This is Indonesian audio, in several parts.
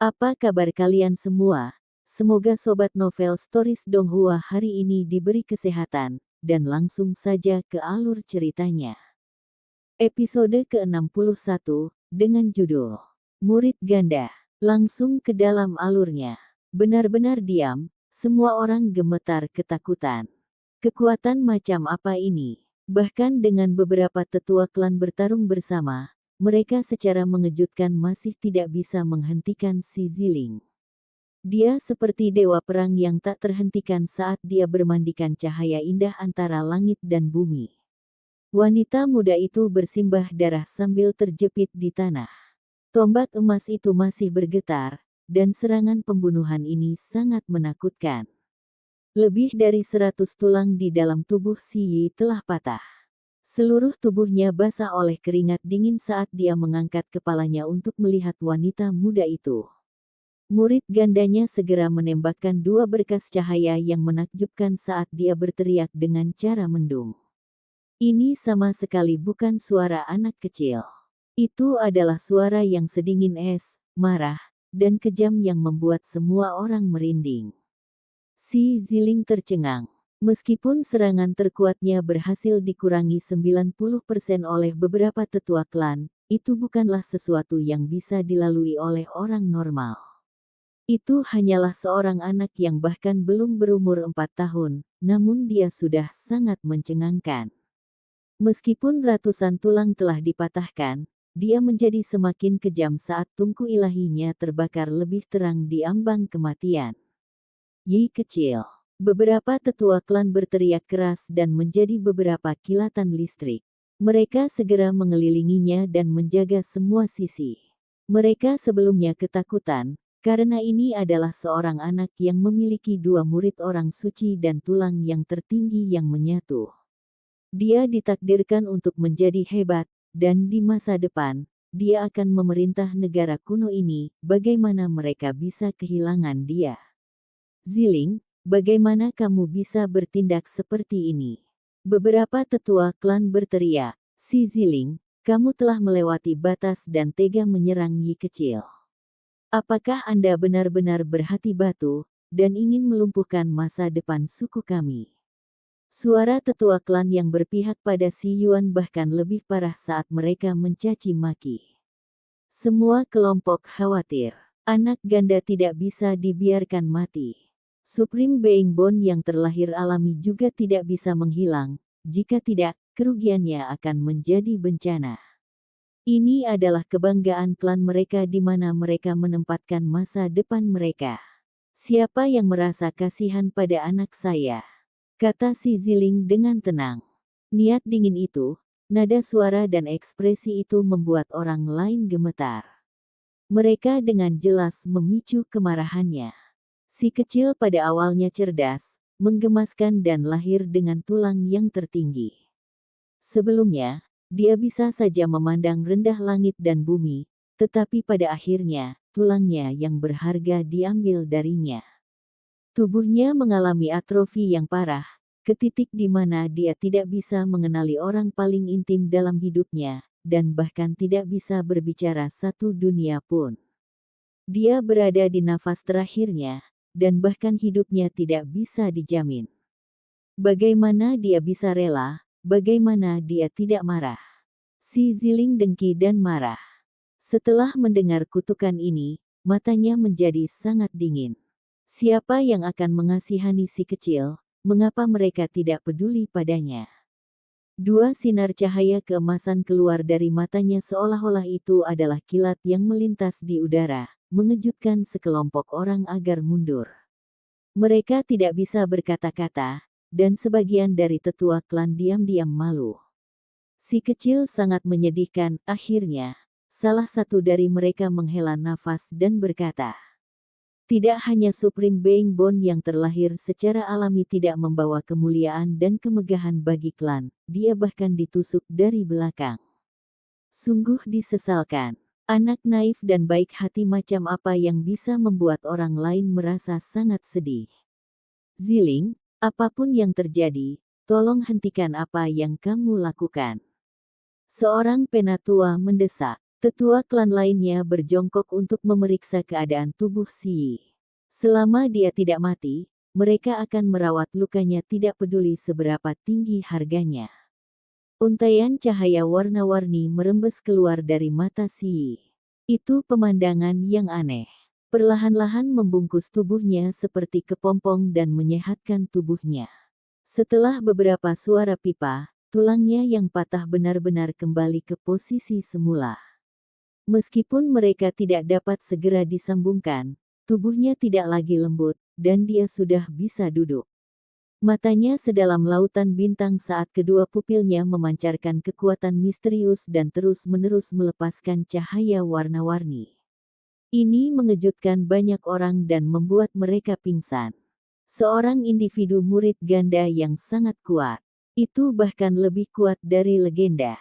Apa kabar kalian semua? Semoga Sobat Novel Stories Donghua hari ini diberi kesehatan, dan langsung saja ke alur ceritanya. Episode ke-61, dengan judul Murid Ganda. Langsung ke dalam alurnya. Benar-benar diam, semua orang gemetar ketakutan. Kekuatan macam apa ini? Bahkan dengan beberapa tetua klan bertarung bersama, mereka secara mengejutkan masih tidak bisa menghentikan si Ziling. Dia seperti dewa perang yang tak terhentikan saat dia bermandikan cahaya indah antara langit dan bumi. Wanita muda itu bersimbah darah sambil terjepit di tanah. Tombak emas itu masih bergetar, dan serangan pembunuhan ini sangat menakutkan. Lebih dari 100 tulang di dalam tubuh Si Yi telah patah. Seluruh tubuhnya basah oleh keringat dingin saat dia mengangkat kepalanya untuk melihat wanita muda itu. Murid gandanya segera menembakkan dua berkas cahaya yang menakjubkan saat dia berteriak dengan cara mendung. Ini sama sekali bukan suara anak kecil. Itu adalah suara yang sedingin es, marah, dan kejam yang membuat semua orang merinding. Si Ziling tercengang. Meskipun serangan terkuatnya berhasil dikurangi 90% oleh beberapa tetua klan, itu bukanlah sesuatu yang bisa dilalui oleh orang normal. Itu hanyalah seorang anak yang bahkan belum berumur 4 tahun, namun dia sudah sangat mencengangkan. Meskipun ratusan tulang telah dipatahkan, dia menjadi semakin kejam saat tungku ilahinya terbakar lebih terang di ambang kematian. Yi kecil. Beberapa tetua klan berteriak keras dan menjadi beberapa kilatan listrik. Mereka segera mengelilinginya dan menjaga semua sisi. Mereka sebelumnya ketakutan, karena ini adalah seorang anak yang memiliki dua murid orang suci dan tulang yang tertinggi yang menyatu. Dia ditakdirkan untuk menjadi hebat, dan di masa depan, dia akan memerintah negara kuno ini. Bagaimana mereka bisa kehilangan dia? Ziling, bagaimana kamu bisa bertindak seperti ini? Beberapa tetua klan berteriak, si Ziling, kamu telah melewati batas dan tega menyerang Yi kecil. Apakah Anda benar-benar berhati batu, dan ingin melumpuhkan masa depan suku kami? Suara tetua klan yang berpihak pada si Yuan bahkan lebih parah saat mereka mencaci maki. Semua kelompok khawatir, anak ganda tidak bisa dibiarkan mati. Supreme Being Bond yang terlahir alami juga tidak bisa menghilang, jika tidak, kerugiannya akan menjadi bencana. Ini adalah kebanggaan klan mereka di mana mereka menempatkan masa depan mereka. Siapa yang merasa kasihan pada anak saya? Kata si Ziling dengan tenang. Niat dingin itu, nada suara dan ekspresi itu membuat orang lain gemetar. Mereka dengan jelas memicu kemarahannya. Si kecil pada awalnya cerdas, menggemaskan dan lahir dengan tulang yang tertinggi. Sebelumnya, dia bisa saja memandang rendah langit dan bumi, tetapi pada akhirnya, tulangnya yang berharga diambil darinya. Tubuhnya mengalami atrofi yang parah, ke titik di mana dia tidak bisa mengenali orang paling intim dalam hidupnya, dan bahkan tidak bisa berbicara satu dunia pun. Dia berada di nafas terakhirnya, dan bahkan hidupnya tidak bisa dijamin. Bagaimana dia bisa rela, bagaimana dia tidak marah? Si Ziling dengki dan marah. Setelah mendengar kutukan ini, matanya menjadi sangat dingin. Siapa yang akan mengasihani si kecil? Mengapa mereka tidak peduli padanya? Dua sinar cahaya keemasan keluar dari matanya seolah-olah itu adalah kilat yang melintas di udara, mengejutkan sekelompok orang agar mundur. Mereka tidak bisa berkata-kata, dan sebagian dari tetua klan diam-diam malu. Si kecil sangat menyedihkan. Akhirnya, salah satu dari mereka menghela nafas dan berkata, tidak hanya Supreme Being Bond yang terlahir secara alami tidak membawa kemuliaan dan kemegahan bagi klan, dia bahkan ditusuk dari belakang. Sungguh disesalkan. Anak naif dan baik hati macam apa yang bisa membuat orang lain merasa sangat sedih. Ziling, apapun yang terjadi, tolong hentikan apa yang kamu lakukan. Seorang penatua mendesak. Tetua klan lainnya berjongkok untuk memeriksa keadaan tubuh Si Yi. Selama dia tidak mati, mereka akan merawat lukanya tidak peduli seberapa tinggi harganya. Untaian cahaya warna-warni merembes keluar dari mata Si Yi. Itu pemandangan yang aneh. Perlahan-lahan membungkus tubuhnya seperti kepompong dan menyehatkan tubuhnya. Setelah beberapa suara pipa, tulangnya yang patah benar-benar kembali ke posisi semula. Meskipun mereka tidak dapat segera disambungkan, tubuhnya tidak lagi lembut, dan dia sudah bisa duduk. Matanya sedalam lautan bintang saat kedua pupilnya memancarkan kekuatan misterius dan terus-menerus melepaskan cahaya warna-warni. Ini mengejutkan banyak orang dan membuat mereka pingsan. Seorang individu murid ganda yang sangat kuat. Itu bahkan lebih kuat dari legenda.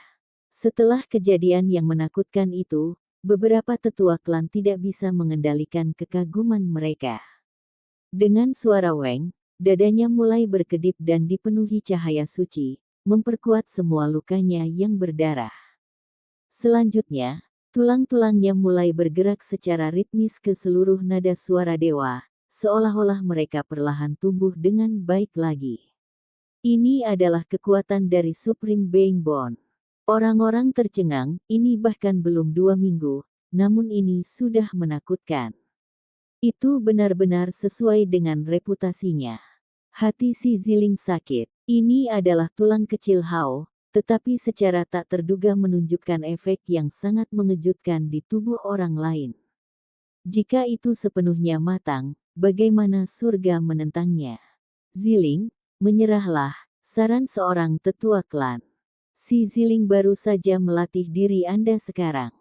Setelah kejadian yang menakutkan itu, beberapa tetua klan tidak bisa mengendalikan kekaguman mereka. Dengan suara weng, dadanya mulai berkedip dan dipenuhi cahaya suci, memperkuat semua lukanya yang berdarah. Selanjutnya, tulang-tulangnya mulai bergerak secara ritmis ke seluruh nada suara dewa, seolah-olah mereka perlahan tumbuh dengan baik lagi. Ini adalah kekuatan dari Supreme Being Bond. Orang-orang tercengang, ini bahkan belum 2 minggu, namun ini sudah menakutkan. Itu benar-benar sesuai dengan reputasinya. Hati Si Ziling sakit. Ini adalah tulang kecil Hao, tetapi secara tak terduga menunjukkan efek yang sangat mengejutkan di tubuh orang lain. Jika itu sepenuhnya matang, bagaimana surga menentangnya? Ziling, menyerahlah, saran seorang tetua klan. Si Ziling baru saja melatih diri Anda sekarang.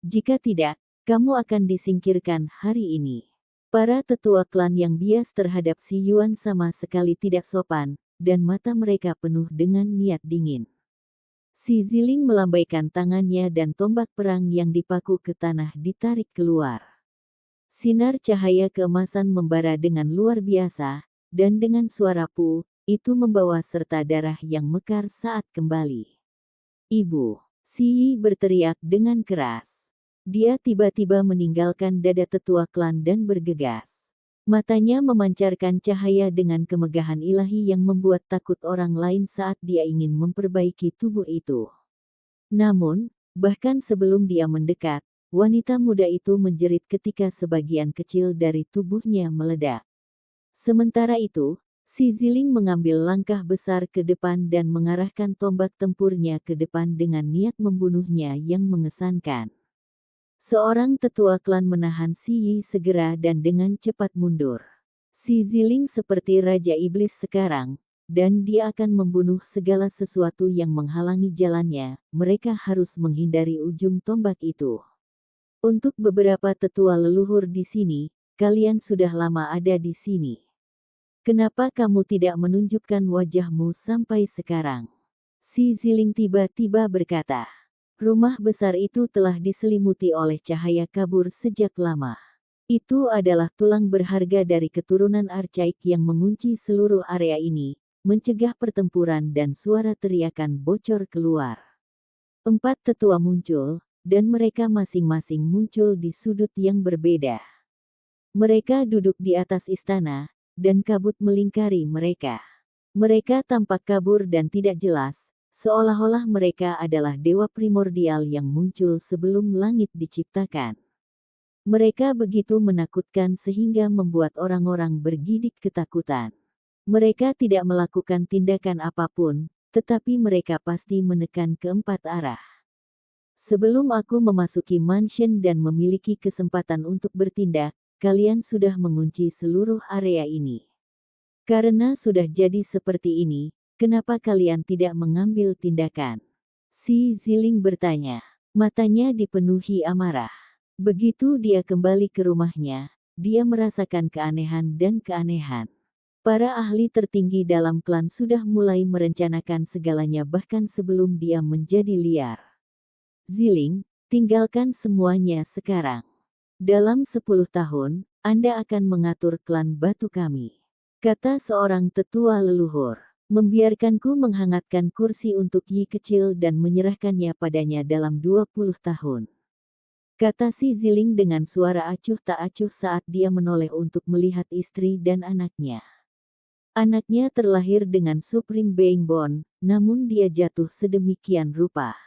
Jika tidak, kamu akan disingkirkan hari ini. Para tetua klan yang bias terhadap Si Yuan sama sekali tidak sopan, dan mata mereka penuh dengan niat dingin. Si Ziling melambaikan tangannya dan tombak perang yang dipaku ke tanah ditarik keluar. Sinar cahaya keemasan membara dengan luar biasa, dan dengan suara pu, itu membawa serta darah yang mekar saat kembali. Ibu, Si Yi berteriak dengan keras. Dia tiba-tiba meninggalkan dada tetua klan dan bergegas. Matanya memancarkan cahaya dengan kemegahan ilahi yang membuat takut orang lain saat dia ingin memperbaiki tubuh itu. Namun, bahkan sebelum dia mendekat, wanita muda itu menjerit ketika sebagian kecil dari tubuhnya meledak. Sementara itu, Si Ziling mengambil langkah besar ke depan dan mengarahkan tombak tempurnya ke depan dengan niat membunuhnya yang mengesankan. Seorang tetua klan menahan Si Yi segera dan dengan cepat mundur. Si Ziling seperti Raja Iblis sekarang, dan dia akan membunuh segala sesuatu yang menghalangi jalannya. Mereka harus menghindari ujung tombak itu. Untuk beberapa tetua leluhur di sini, kalian sudah lama ada di sini. Kenapa kamu tidak menunjukkan wajahmu sampai sekarang? Si Ziling tiba-tiba berkata. Rumah besar itu telah diselimuti oleh cahaya kabur sejak lama. Itu adalah tulang berharga dari keturunan archaik yang mengunci seluruh area ini, mencegah pertempuran dan suara teriakan bocor keluar. 4 tetua muncul, dan mereka masing-masing muncul di sudut yang berbeda. Mereka duduk di atas istana, dan kabut melingkari mereka. Mereka tampak kabur dan tidak jelas, seolah-olah mereka adalah dewa primordial yang muncul sebelum langit diciptakan. Mereka begitu menakutkan sehingga membuat orang-orang bergidik ketakutan. Mereka tidak melakukan tindakan apapun, tetapi mereka pasti menekan ke 4 arah. Sebelum aku memasuki mansion dan memiliki kesempatan untuk bertindak, kalian sudah mengunci seluruh area ini. Karena sudah jadi seperti ini, kenapa kalian tidak mengambil tindakan? Si Ziling bertanya. Matanya dipenuhi amarah. Begitu dia kembali ke rumahnya, dia merasakan keanehan dan keanehan. Para ahli tertinggi dalam klan sudah mulai merencanakan segalanya bahkan sebelum dia menjadi liar. Ziling, tinggalkan semuanya sekarang. Dalam 10 tahun, Anda akan mengatur klan batu kami. Kata seorang tetua leluhur. Membiarkanku menghangatkan kursi untuk Yi kecil dan menyerahkannya padanya dalam 20 tahun. kata si Ziling dengan suara acuh tak acuh saat dia menoleh untuk melihat istri dan anaknya. Anaknya terlahir dengan Supreme Being Bond, namun dia jatuh sedemikian rupa.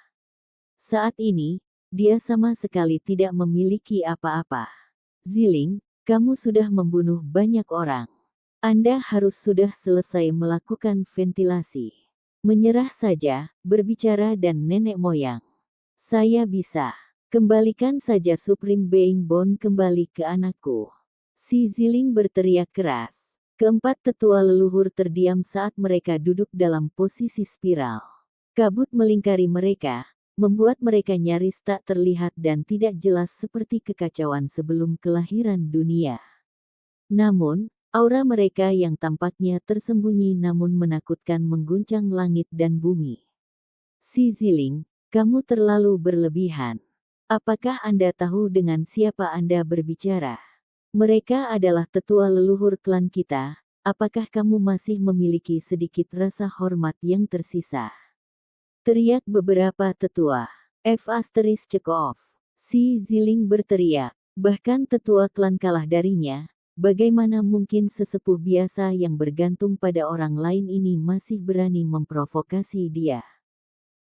Saat ini, dia sama sekali tidak memiliki apa-apa. Ziling, kamu sudah membunuh banyak orang. Anda harus sudah selesai melakukan ventilasi. Menyerah saja, berbicara dan nenek moyang. Saya bisa. Kembalikan saja Supreme Being Bond kembali ke anakku. Si Ziling berteriak keras. Keempat tetua leluhur terdiam saat mereka duduk dalam posisi spiral. Kabut melingkari mereka, membuat mereka nyaris tak terlihat dan tidak jelas seperti kekacauan sebelum kelahiran dunia. Namun, aura mereka yang tampaknya tersembunyi namun menakutkan mengguncang langit dan bumi. Si Ziling, kamu terlalu berlebihan. Apakah Anda tahu dengan siapa Anda berbicara? Mereka adalah tetua leluhur klan kita. Apakah kamu masih memiliki sedikit rasa hormat yang tersisa? Teriak beberapa tetua. F***. Si Ziling berteriak. Bahkan tetua klan kalah darinya. Bagaimana mungkin sesepuh biasa yang bergantung pada orang lain ini masih berani memprovokasi dia?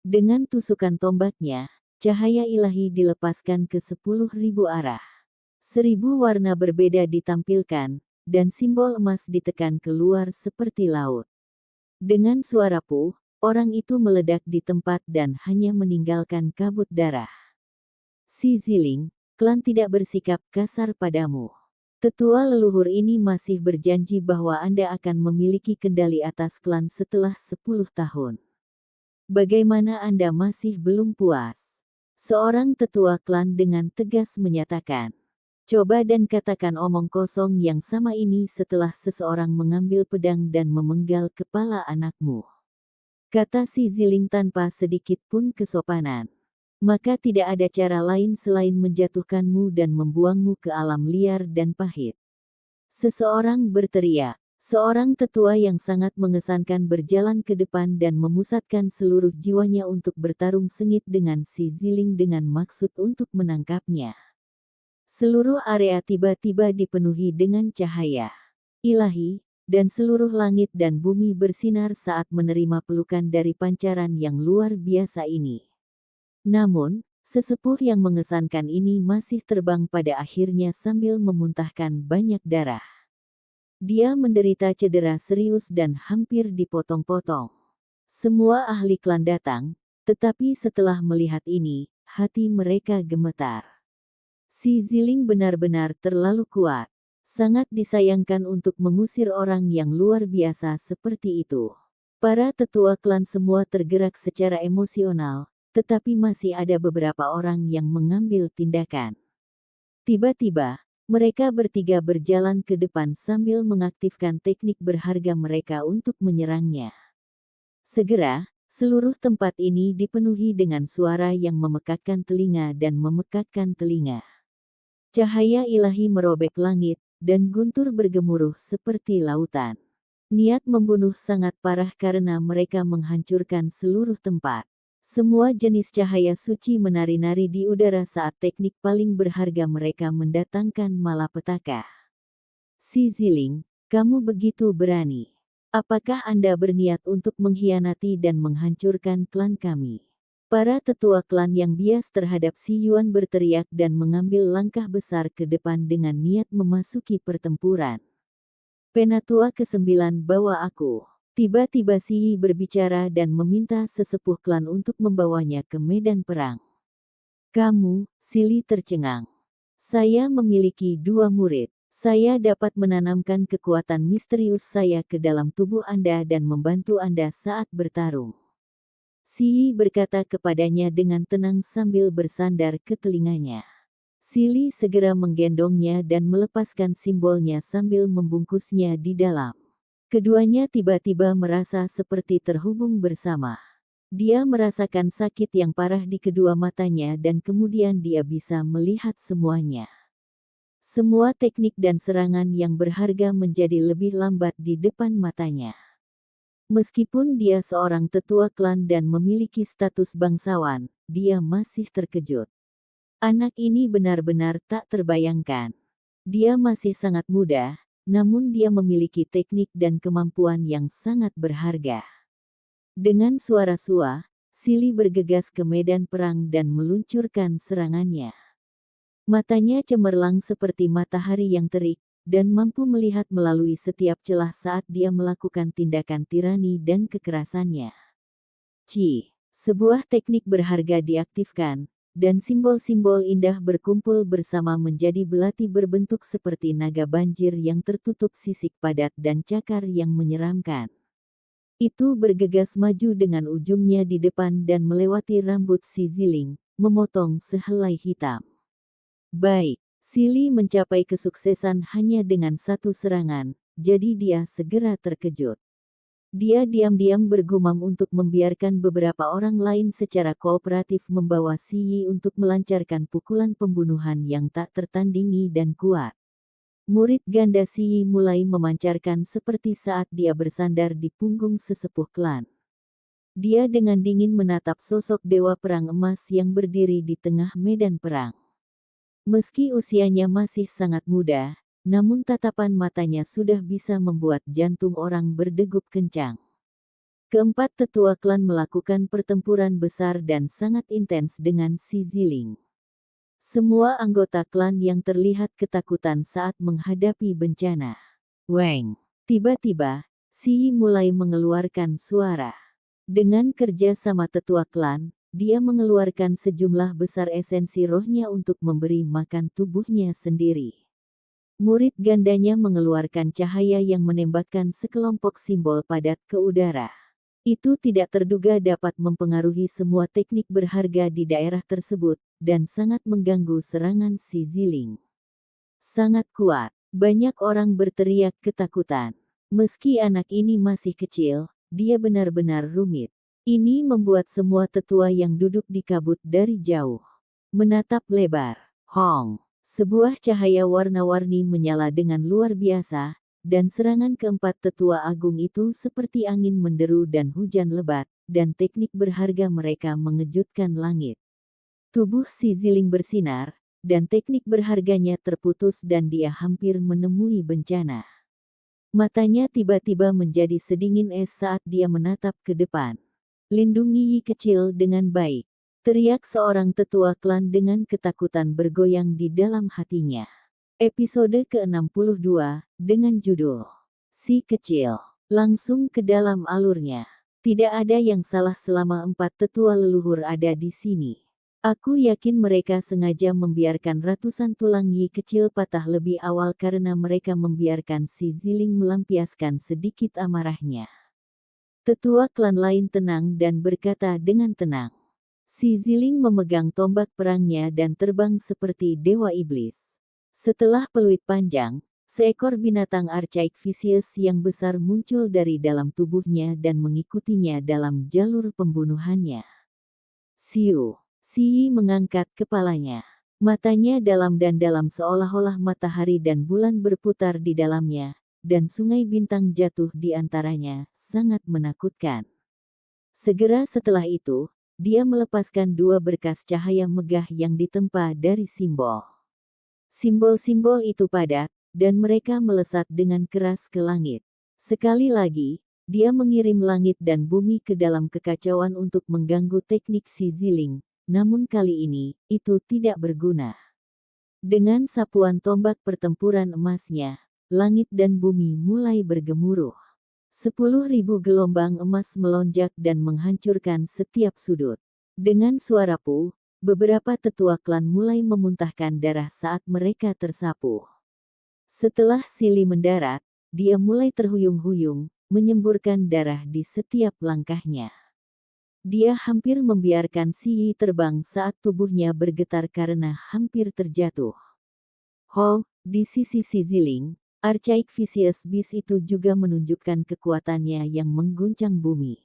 Dengan tusukan tombaknya, cahaya ilahi dilepaskan ke 10.000 arah. 1.000 warna berbeda ditampilkan, dan simbol emas ditekan keluar seperti laut. Dengan suara puh, orang itu meledak di tempat dan hanya meninggalkan kabut darah. Si Ziling, klan tidak bersikap kasar padamu. Tetua leluhur ini masih berjanji bahwa Anda akan memiliki kendali atas klan setelah 10 tahun. Bagaimana Anda masih belum puas? Seorang tetua klan dengan tegas menyatakan. Coba dan katakan omong kosong yang sama ini setelah seseorang mengambil pedang dan memenggal kepala anakmu. Kata si Ziling tanpa sedikit pun kesopanan. Maka tidak ada cara lain selain menjatuhkanmu dan membuangmu ke alam liar dan pahit. Seseorang berteriak. Seorang tetua yang sangat mengesankan berjalan ke depan dan memusatkan seluruh jiwanya untuk bertarung sengit dengan si Ziling dengan maksud untuk menangkapnya. Seluruh area tiba-tiba dipenuhi dengan cahaya ilahi, dan seluruh langit dan bumi bersinar saat menerima pelukan dari pancaran yang luar biasa ini. Namun, sesepuh yang mengesankan ini masih terbang pada akhirnya sambil memuntahkan banyak darah. Dia menderita cedera serius dan hampir dipotong-potong. Semua ahli klan datang, tetapi setelah melihat ini, hati mereka gemetar. Si Ziling benar-benar terlalu kuat. Sangat disayangkan untuk mengusir orang yang luar biasa seperti itu. Para tetua klan semua tergerak secara emosional, tetapi masih ada beberapa orang yang mengambil tindakan. Tiba-tiba, mereka bertiga berjalan ke depan sambil mengaktifkan teknik berharga mereka untuk menyerangnya. Segera, seluruh tempat ini dipenuhi dengan suara yang memekakkan telinga dan memekakkan telinga. Cahaya ilahi merobek langit, dan guntur bergemuruh seperti lautan. Niat membunuh sangat parah karena mereka menghancurkan seluruh tempat. Semua jenis cahaya suci menari-nari di udara saat teknik paling berharga mereka mendatangkan malapetaka. Si Ziling, kamu begitu berani. Apakah Anda berniat untuk mengkhianati dan menghancurkan klan kami? Para tetua klan yang bias terhadap si Yuan berteriak dan mengambil langkah besar ke depan dengan niat memasuki pertempuran. Penatua ke-9 bawa aku. Tiba-tiba Si Yi berbicara dan meminta sesepuh klan untuk membawanya ke medan perang. Kamu, Sili tercengang. Saya memiliki 2 murid. Saya dapat menanamkan kekuatan misterius saya ke dalam tubuh Anda dan membantu Anda saat bertarung. Si Yi berkata kepadanya dengan tenang sambil bersandar ke telinganya. Sili segera menggendongnya dan melepaskan simbolnya sambil membungkusnya di dalam. Keduanya tiba-tiba merasa seperti terhubung bersama. Dia merasakan sakit yang parah di kedua matanya dan kemudian dia bisa melihat semuanya. Semua teknik dan serangan yang berharga menjadi lebih lambat di depan matanya. Meskipun dia seorang tetua klan dan memiliki status bangsawan, dia masih terkejut. Anak ini benar-benar tak terbayangkan. Dia masih sangat muda, namun dia memiliki teknik dan kemampuan yang sangat berharga. Dengan suara sua, Sili bergegas ke medan perang dan meluncurkan serangannya. Matanya cemerlang seperti matahari yang terik, dan mampu melihat melalui setiap celah saat dia melakukan tindakan tirani dan kekerasannya. Sebuah teknik berharga diaktifkan, dan simbol-simbol indah berkumpul bersama menjadi belati berbentuk seperti naga banjir yang tertutup sisik padat dan cakar yang menyeramkan. Itu bergegas maju dengan ujungnya di depan dan melewati rambut si Ziling, memotong sehelai hitam. Baik, Sili mencapai kesuksesan hanya dengan satu serangan, jadi dia segera terkejut. Dia diam-diam bergumam untuk membiarkan beberapa orang lain secara kooperatif membawa Si Yi untuk melancarkan pukulan pembunuhan yang tak tertandingi dan kuat. Murid ganda Si Yi mulai memancarkan seperti saat dia bersandar di punggung sesepuh klan. Dia dengan dingin menatap sosok dewa perang emas yang berdiri di tengah medan perang. Meski usianya masih sangat muda, namun tatapan matanya sudah bisa membuat jantung orang berdegup kencang. Keempat tetua klan melakukan pertempuran besar dan sangat intens dengan si Ziling. Semua anggota klan yang terlihat ketakutan saat menghadapi bencana. Weng! Tiba-tiba, Si Yi mulai mengeluarkan suara. Dengan kerja sama tetua klan, dia mengeluarkan sejumlah besar esensi rohnya untuk memberi makan tubuhnya sendiri. Murid gandanya mengeluarkan cahaya yang menembakkan sekelompok simbol padat ke udara. Itu tidak terduga dapat mempengaruhi semua teknik berharga di daerah tersebut, dan sangat mengganggu serangan si Ziling. Sangat kuat, banyak orang berteriak ketakutan. Meski anak ini masih kecil, dia benar-benar rumit. Ini membuat semua tetua yang duduk di kabut dari jauh menatap lebar. Hong! Sebuah cahaya warna-warni menyala dengan luar biasa, dan serangan keempat tetua agung itu seperti angin menderu dan hujan lebat, dan teknik berharga mereka mengejutkan langit. Tubuh si Ziling bersinar, dan teknik berharganya terputus dan dia hampir menemui bencana. Matanya tiba-tiba menjadi sedingin es saat dia menatap ke depan. Lindungi Yi kecil dengan baik. Teriak seorang tetua klan dengan ketakutan bergoyang di dalam hatinya. Episode ke-62, dengan judul Si Kecil. Langsung ke dalam alurnya. Tidak ada yang salah selama empat tetua leluhur ada di sini. Aku yakin mereka sengaja membiarkan ratusan tulang Yi kecil patah lebih awal karena mereka membiarkan si Ziling melampiaskan sedikit amarahnya. Tetua klan lain tenang dan berkata dengan tenang. Si Ziling memegang tombak perangnya dan terbang seperti dewa iblis. Setelah peluit panjang, seekor binatang archaik vicious yang besar muncul dari dalam tubuhnya dan mengikutinya dalam jalur pembunuhannya. Siu! Si Yi mengangkat kepalanya. Matanya dalam dan dalam seolah-olah matahari dan bulan berputar di dalamnya, dan sungai bintang jatuh di antaranya, sangat menakutkan. Segera setelah itu, dia melepaskan dua berkas cahaya megah yang ditempa dari simbol. Simbol-simbol itu padat, dan mereka melesat dengan keras ke langit. Sekali lagi, dia mengirim langit dan bumi ke dalam kekacauan untuk mengganggu teknik si Ziling, namun kali ini, itu tidak berguna. Dengan sapuan tombak pertempuran emasnya, langit dan bumi mulai bergemuruh. 10.000 gelombang emas melonjak dan menghancurkan setiap sudut. Dengan suara puh, beberapa tetua klan mulai memuntahkan darah saat mereka tersapu. Setelah Sili mendarat, dia mulai terhuyung-huyung, menyemburkan darah di setiap langkahnya. Dia hampir membiarkan Si Yi terbang saat tubuhnya bergetar karena hampir terjatuh. Di sisi si Ziling, Archaik Vicious Beast itu juga menunjukkan kekuatannya yang mengguncang bumi.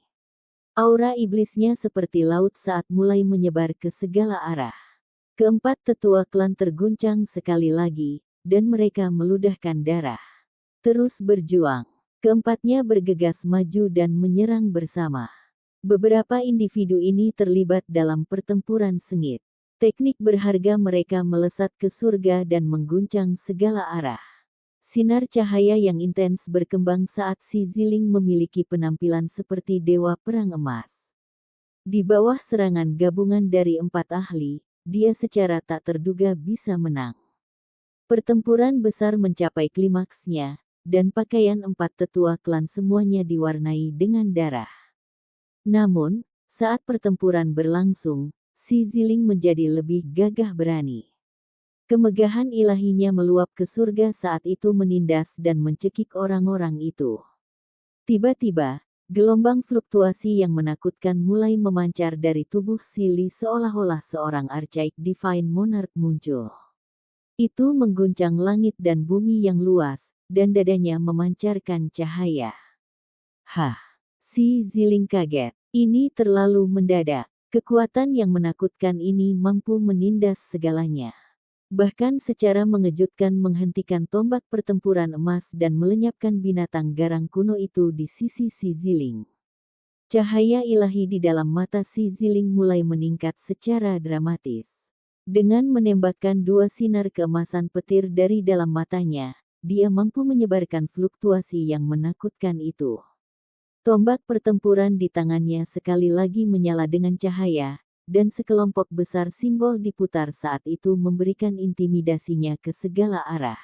Aura iblisnya seperti laut saat mulai menyebar ke segala arah. Keempat tetua klan terguncang sekali lagi, dan mereka meludahkan darah. Terus berjuang. Keempatnya bergegas maju dan menyerang bersama. Beberapa individu ini terlibat dalam pertempuran sengit. Teknik berharga mereka melesat ke surga dan mengguncang segala arah. Sinar cahaya yang intens berkembang saat si Ziling memiliki penampilan seperti dewa perang emas. Di bawah serangan gabungan dari 4 ahli, dia secara tak terduga bisa menang. Pertempuran besar mencapai klimaksnya, dan pakaian 4 tetua klan semuanya diwarnai dengan darah. Namun, saat pertempuran berlangsung, si Ziling menjadi lebih gagah berani. Kemegahan ilahinya meluap ke surga saat itu menindas dan mencekik orang-orang itu. Tiba-tiba, gelombang fluktuasi yang menakutkan mulai memancar dari tubuh Sili seolah-olah seorang archaic divine monarch muncul. Itu mengguncang langit dan bumi yang luas, dan dadanya memancarkan cahaya. Hah! Si Ziling kaget. Ini terlalu mendadak. Kekuatan yang menakutkan ini mampu menindas segalanya. Bahkan secara mengejutkan menghentikan tombak pertempuran emas dan melenyapkan binatang garang kuno itu di sisi si Ziling. Cahaya ilahi di dalam mata si Ziling mulai meningkat secara dramatis. Dengan menembakkan 2 sinar keemasan petir dari dalam matanya, dia mampu menyebarkan fluktuasi yang menakutkan itu. Tombak pertempuran di tangannya sekali lagi menyala dengan cahaya, dan sekelompok besar simbol diputar saat itu memberikan intimidasinya ke segala arah.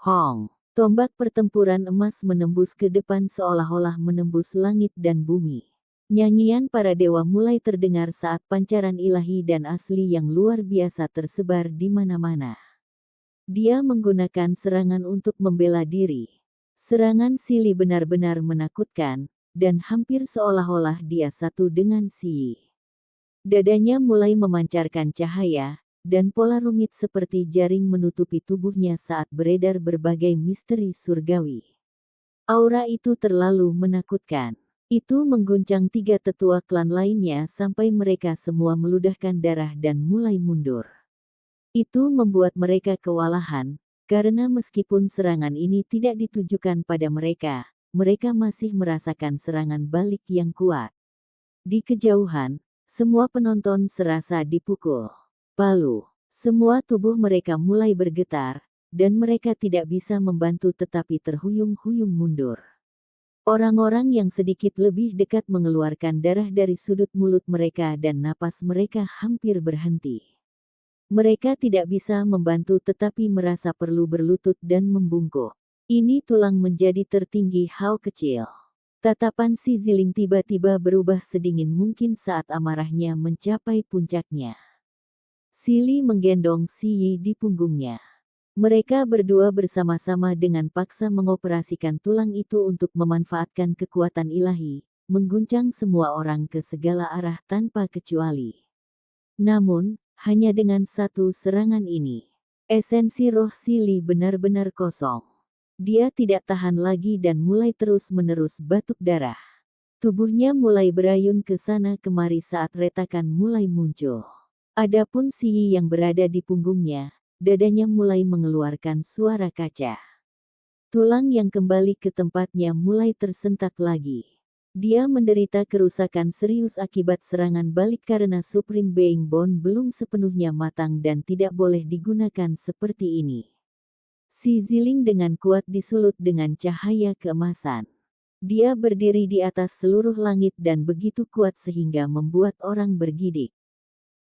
Hong! Tombak pertempuran emas menembus ke depan seolah-olah menembus langit dan bumi. Nyanyian para dewa mulai terdengar saat pancaran ilahi dan asli yang luar biasa tersebar di mana-mana. Dia menggunakan serangan untuk membela diri. Serangan Sili benar-benar menakutkan, dan hampir seolah-olah dia satu dengan Si. Dadanya mulai memancarkan cahaya, dan pola rumit seperti jaring menutupi tubuhnya saat beredar berbagai misteri surgawi. Aura itu terlalu menakutkan. Itu mengguncang 3 tetua klan lainnya sampai mereka semua meludahkan darah dan mulai mundur. Itu membuat mereka kewalahan, karena meskipun serangan ini tidak ditujukan pada mereka, mereka masih merasakan serangan balik yang kuat. Di kejauhan, semua penonton serasa dipukul palu. Semua tubuh mereka mulai bergetar, dan mereka tidak bisa membantu tetapi terhuyung-huyung mundur. Orang-orang yang sedikit lebih dekat mengeluarkan darah dari sudut mulut mereka dan napas mereka hampir berhenti. Mereka tidak bisa membantu tetapi merasa perlu berlutut dan membungkuk. Ini tulang menjadi tertinggi Hao kecil. Tatapan si Ziling tiba-tiba berubah sedingin mungkin saat amarahnya mencapai puncaknya. Sili menggendong Si Yi di punggungnya. Mereka berdua bersama-sama dengan paksa mengoperasikan tulang itu untuk memanfaatkan kekuatan ilahi, mengguncang semua orang ke segala arah tanpa kecuali. Namun, hanya dengan satu serangan ini, esensi roh Sili benar-benar kosong. Dia tidak tahan lagi dan mulai terus-menerus batuk darah. Tubuhnya mulai berayun ke sana kemari saat retakan mulai muncul. Adapun Si Yi yang berada di punggungnya, dadanya mulai mengeluarkan suara kaca. Tulang yang kembali ke tempatnya mulai tersentak lagi. Dia menderita kerusakan serius akibat serangan balik karena Supreme Being Bone belum sepenuhnya matang dan tidak boleh digunakan seperti ini. Si Ziling dengan kuat disulut dengan cahaya keemasan. Dia berdiri di atas seluruh langit dan begitu kuat sehingga membuat orang bergidik.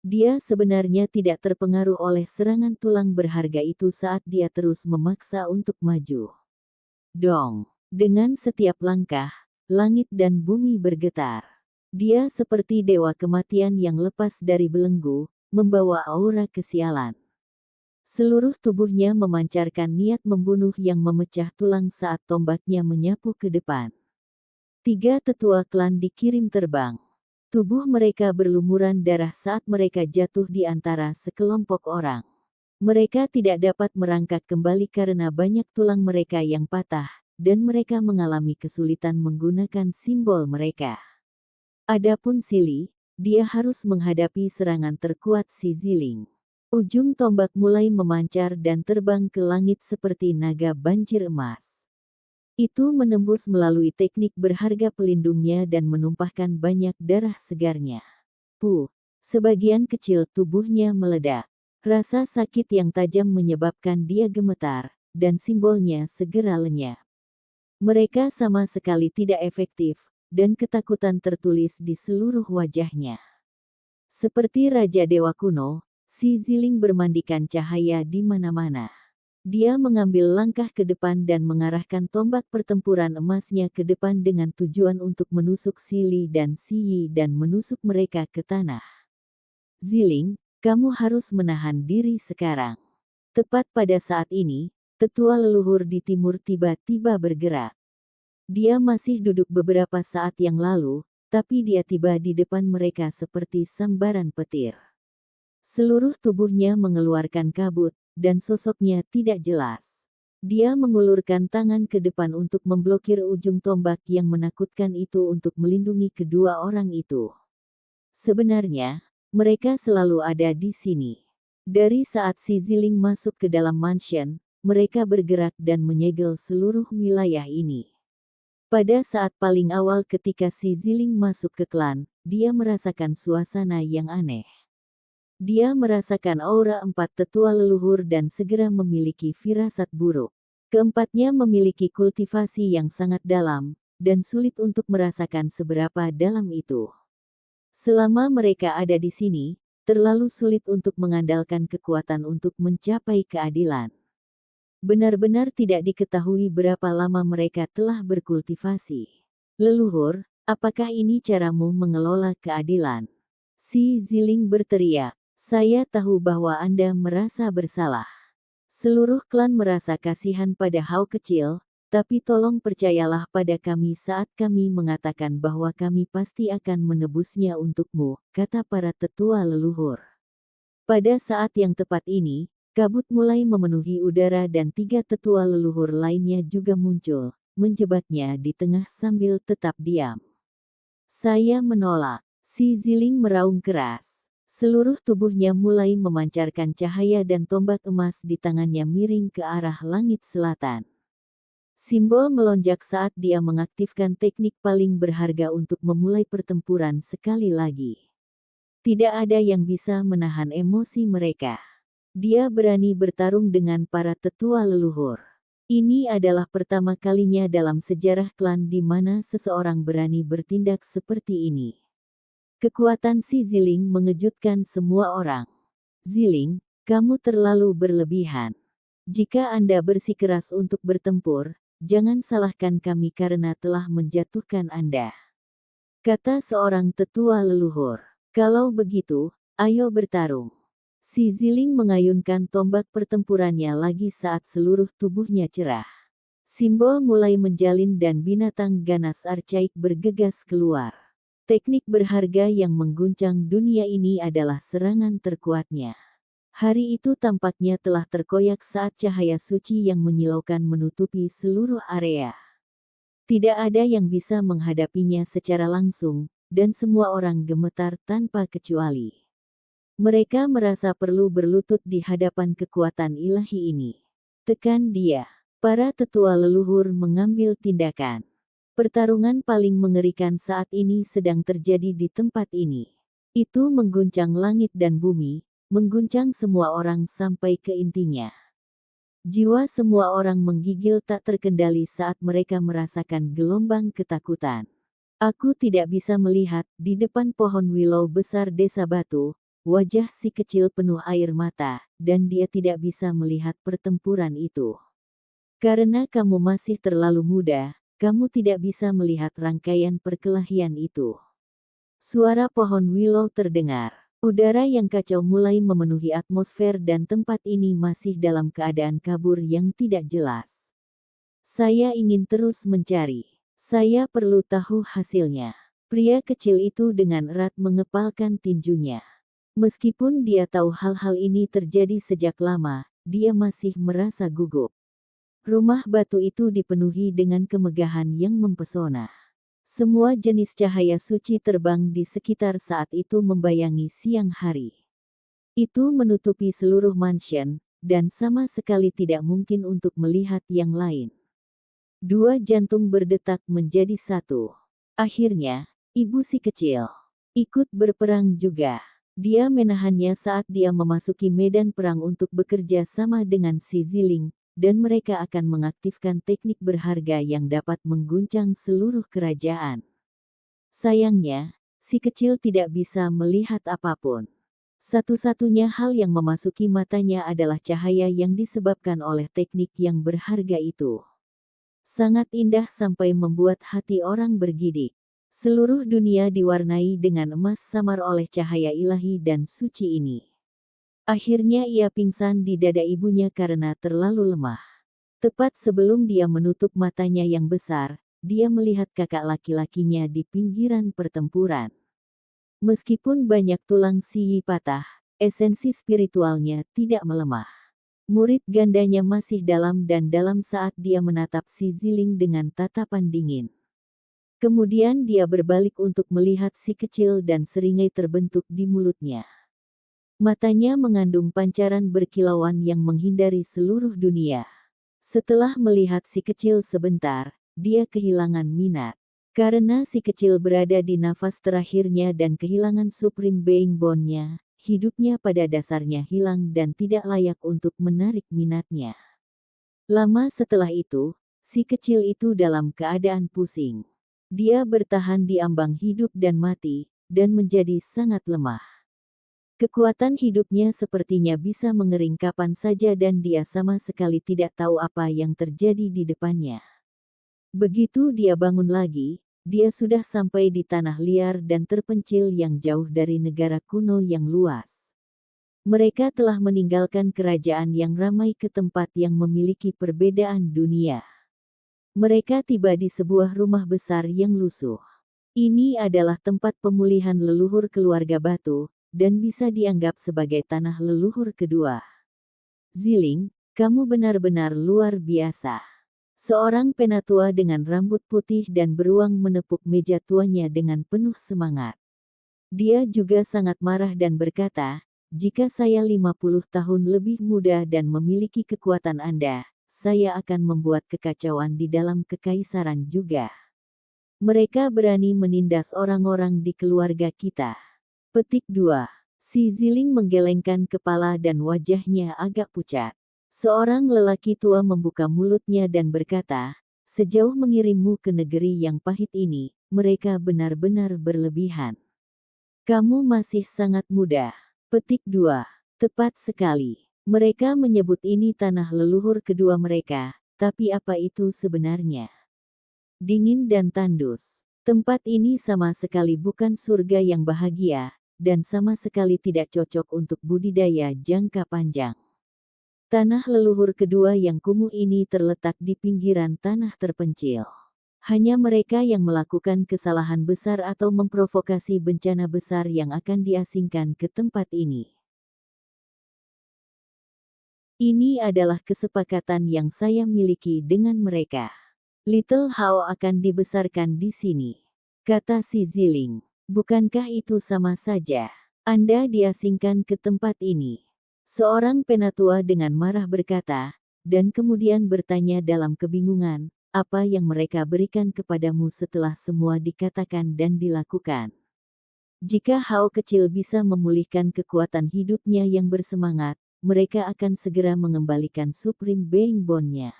Dia sebenarnya tidak terpengaruh oleh serangan tulang berharga itu saat dia terus memaksa untuk maju. Dong! Dengan setiap langkah, langit dan bumi bergetar. Dia seperti dewa kematian yang lepas dari belenggu, membawa aura kesialan. Seluruh tubuhnya memancarkan niat membunuh yang memecah tulang saat tombaknya menyapu ke depan. 3 tetua klan dikirim terbang. Tubuh mereka berlumuran darah saat mereka jatuh di antara sekelompok orang. Mereka tidak dapat merangkak kembali karena banyak tulang mereka yang patah, dan mereka mengalami kesulitan menggunakan simbol mereka. Adapun Sili, dia harus menghadapi serangan terkuat si Ziling. Ujung tombak mulai memancar dan terbang ke langit seperti naga banjir emas. Itu menembus melalui teknik berharga pelindungnya dan menumpahkan banyak darah segarnya. Sebagian kecil tubuhnya meledak. Rasa sakit yang tajam menyebabkan dia gemetar, dan simbolnya segera lenyap. Mereka sama sekali tidak efektif, dan ketakutan tertulis di seluruh wajahnya. Seperti Raja Dewa kuno, si Ziling bermandikan cahaya di mana-mana. Dia mengambil langkah ke depan dan mengarahkan tombak pertempuran emasnya ke depan dengan tujuan untuk menusuk si Li dan si Yi dan menusuk mereka ke tanah. Ziling, kamu harus menahan diri sekarang. Tepat pada saat ini, tetua leluhur di timur tiba-tiba bergerak. Dia masih duduk beberapa saat yang lalu, tapi dia tiba di depan mereka seperti sambaran petir. Seluruh tubuhnya mengeluarkan kabut, dan sosoknya tidak jelas. Dia mengulurkan tangan ke depan untuk memblokir ujung tombak yang menakutkan itu untuk melindungi kedua orang itu. Sebenarnya, mereka selalu ada di sini. Dari saat si Ziling masuk ke dalam mansion, mereka bergerak dan menyegel seluruh wilayah ini. Pada saat paling awal ketika si Ziling masuk ke klan, dia merasakan suasana yang aneh. Dia merasakan aura 4 tetua leluhur dan segera memiliki firasat buruk. Keempatnya memiliki kultivasi yang sangat dalam, dan sulit untuk merasakan seberapa dalam itu. Selama mereka ada di sini, terlalu sulit untuk mengandalkan kekuatan untuk mencapai keadilan. Benar-benar tidak diketahui berapa lama mereka telah berkultivasi. Leluhur, apakah ini caramu mengelola keadilan? Si Ziling berteriak. Saya tahu bahwa Anda merasa bersalah. Seluruh klan merasa kasihan pada Hao kecil, tapi tolong percayalah pada kami saat kami mengatakan bahwa kami pasti akan menebusnya untukmu, kata para tetua leluhur. Pada saat yang tepat ini, kabut mulai memenuhi udara dan 3 tetua leluhur lainnya juga muncul, menjebaknya di tengah sambil tetap diam. Saya menolak. Si Ziling meraung keras. Seluruh tubuhnya mulai memancarkan cahaya dan tombak emas di tangannya miring ke arah langit selatan. Simbol melonjak saat dia mengaktifkan teknik paling berharga untuk memulai pertempuran sekali lagi. Tidak ada yang bisa menahan emosi mereka. Dia berani bertarung dengan para tetua leluhur. Ini adalah pertama kalinya dalam sejarah klan di mana seseorang berani bertindak seperti ini. Kekuatan si Ziling mengejutkan semua orang. Ziling, kamu terlalu berlebihan. Jika Anda bersikeras untuk bertempur, jangan salahkan kami karena telah menjatuhkan Anda. Kata seorang tetua leluhur. Kalau begitu, ayo bertarung. Si Ziling mengayunkan tombak pertempurannya lagi saat seluruh tubuhnya cerah. Simbol mulai menjalin dan binatang ganas archaik bergegas keluar. Teknik berharga yang mengguncang dunia ini adalah serangan terkuatnya. Hari itu tampaknya telah terkoyak saat cahaya suci yang menyilaukan menutupi seluruh area. Tidak ada yang bisa menghadapinya secara langsung, dan semua orang gemetar tanpa kecuali. Mereka merasa perlu berlutut di hadapan kekuatan ilahi ini. Tekan dia. Para tetua leluhur mengambil tindakan. Pertarungan paling mengerikan saat ini sedang terjadi di tempat ini. Itu mengguncang langit dan bumi, mengguncang semua orang sampai ke intinya. Jiwa semua orang menggigil tak terkendali saat mereka merasakan gelombang ketakutan. Aku tidak bisa melihat, di depan pohon willow besar desa batu, wajah si kecil penuh air mata, dan dia tidak bisa melihat pertempuran itu. Karena kamu masih terlalu muda, kamu tidak bisa melihat rangkaian perkelahian itu. Suara pohon willow terdengar. Udara yang kacau mulai memenuhi atmosfer dan tempat ini masih dalam keadaan kabur yang tidak jelas. Saya ingin terus mencari. Saya perlu tahu hasilnya. Pria kecil itu dengan erat mengepalkan tinjunya. Meskipun dia tahu hal-hal ini terjadi sejak lama, dia masih merasa gugup. Rumah batu itu dipenuhi dengan kemegahan yang mempesona. Semua jenis cahaya suci terbang di sekitar saat itu membayangi siang hari. Itu menutupi seluruh mansion, dan sama sekali tidak mungkin untuk melihat yang lain. 2 jantung berdetak menjadi satu. Akhirnya, ibu si kecil ikut berperang juga. Dia menahannya saat dia memasuki medan perang untuk bekerja sama dengan si Ziling, dan mereka akan mengaktifkan teknik berharga yang dapat mengguncang seluruh kerajaan. Sayangnya, si kecil tidak bisa melihat apapun. Satu-satunya hal yang memasuki matanya adalah cahaya yang disebabkan oleh teknik yang berharga itu. Sangat indah sampai membuat hati orang bergidik. Seluruh dunia diwarnai dengan emas samar oleh cahaya ilahi dan suci ini. Akhirnya ia pingsan di dada ibunya karena terlalu lemah. Tepat sebelum dia menutup matanya yang besar, dia melihat kakak laki-lakinya di pinggiran pertempuran. Meskipun banyak tulang si Yi patah, esensi spiritualnya tidak melemah. Murid gandanya masih dalam dan dalam saat dia menatap si Ziling dengan tatapan dingin. Kemudian dia berbalik untuk melihat si kecil dan seringai terbentuk di mulutnya. Matanya mengandung pancaran berkilauan yang menghindari seluruh dunia. Setelah melihat si kecil sebentar, dia kehilangan minat. Karena si kecil berada di nafas terakhirnya dan kehilangan Supreme Being Bond-nya, hidupnya pada dasarnya hilang dan tidak layak untuk menarik minatnya. Lama setelah itu, si kecil itu dalam keadaan pusing. Dia bertahan di ambang hidup dan mati, dan menjadi sangat lemah. Kekuatan hidupnya sepertinya bisa mengering kapan saja dan dia sama sekali tidak tahu apa yang terjadi di depannya. Begitu dia bangun lagi, dia sudah sampai di tanah liar dan terpencil yang jauh dari negara kuno yang luas. Mereka telah meninggalkan kerajaan yang ramai ke tempat yang memiliki perbedaan dunia. Mereka tiba di sebuah rumah besar yang lusuh. Ini adalah tempat pemulihan leluhur keluarga batu, dan bisa dianggap sebagai tanah leluhur kedua. Ziling, kamu benar-benar luar biasa. Seorang penatua dengan rambut putih dan beruang menepuk meja tuanya dengan penuh semangat. Dia juga sangat marah dan berkata, jika saya 50 tahun lebih muda dan memiliki kekuatan Anda, saya akan membuat kekacauan di dalam kekaisaran juga. Mereka berani menindas orang-orang di keluarga kita. Petik 2. Si Ziling menggelengkan kepala dan wajahnya agak pucat. Seorang lelaki tua membuka mulutnya dan berkata, sejauh mengirimmu ke negeri yang pahit ini, mereka benar-benar berlebihan. Kamu masih sangat muda. Petik 2. Tepat sekali. Mereka menyebut ini tanah leluhur kedua mereka, tapi apa itu sebenarnya? Dingin dan tandus. Tempat ini sama sekali bukan surga yang bahagia, dan sama sekali tidak cocok untuk budidaya jangka panjang. Tanah leluhur kedua yang kumuh ini terletak di pinggiran tanah terpencil. Hanya mereka yang melakukan kesalahan besar atau memprovokasi bencana besar yang akan diasingkan ke tempat ini. Ini adalah kesepakatan yang saya miliki dengan mereka. Little Hao akan dibesarkan di sini, kata si Ziling. Bukankah itu sama saja? Anda diasingkan ke tempat ini. Seorang penatua dengan marah berkata, dan kemudian bertanya dalam kebingungan, apa yang mereka berikan kepadamu setelah semua dikatakan dan dilakukan? Jika Hao kecil bisa memulihkan kekuatan hidupnya yang bersemangat, mereka akan segera mengembalikan Supreme Being Bond-nya.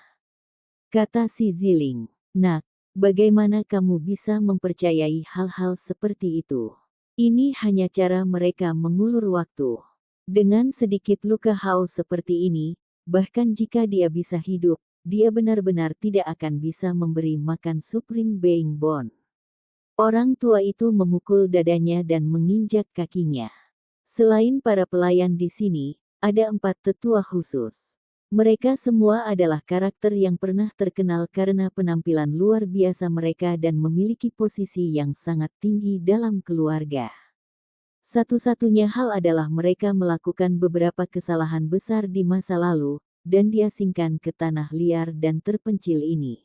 Kata si Ziling, nak, bagaimana kamu bisa mempercayai hal-hal seperti itu? Ini hanya cara mereka mengulur waktu. Dengan sedikit luka Hao seperti ini, bahkan jika dia bisa hidup, dia benar-benar tidak akan bisa memberi makan Supreme Being Bond. Orang tua itu memukul dadanya dan menginjak kakinya. Selain para pelayan di sini, ada 4 tetua khusus. Mereka semua adalah karakter yang pernah terkenal karena penampilan luar biasa mereka dan memiliki posisi yang sangat tinggi dalam keluarga. Satu-satunya hal adalah mereka melakukan beberapa kesalahan besar di masa lalu, dan diasingkan ke tanah liar dan terpencil ini.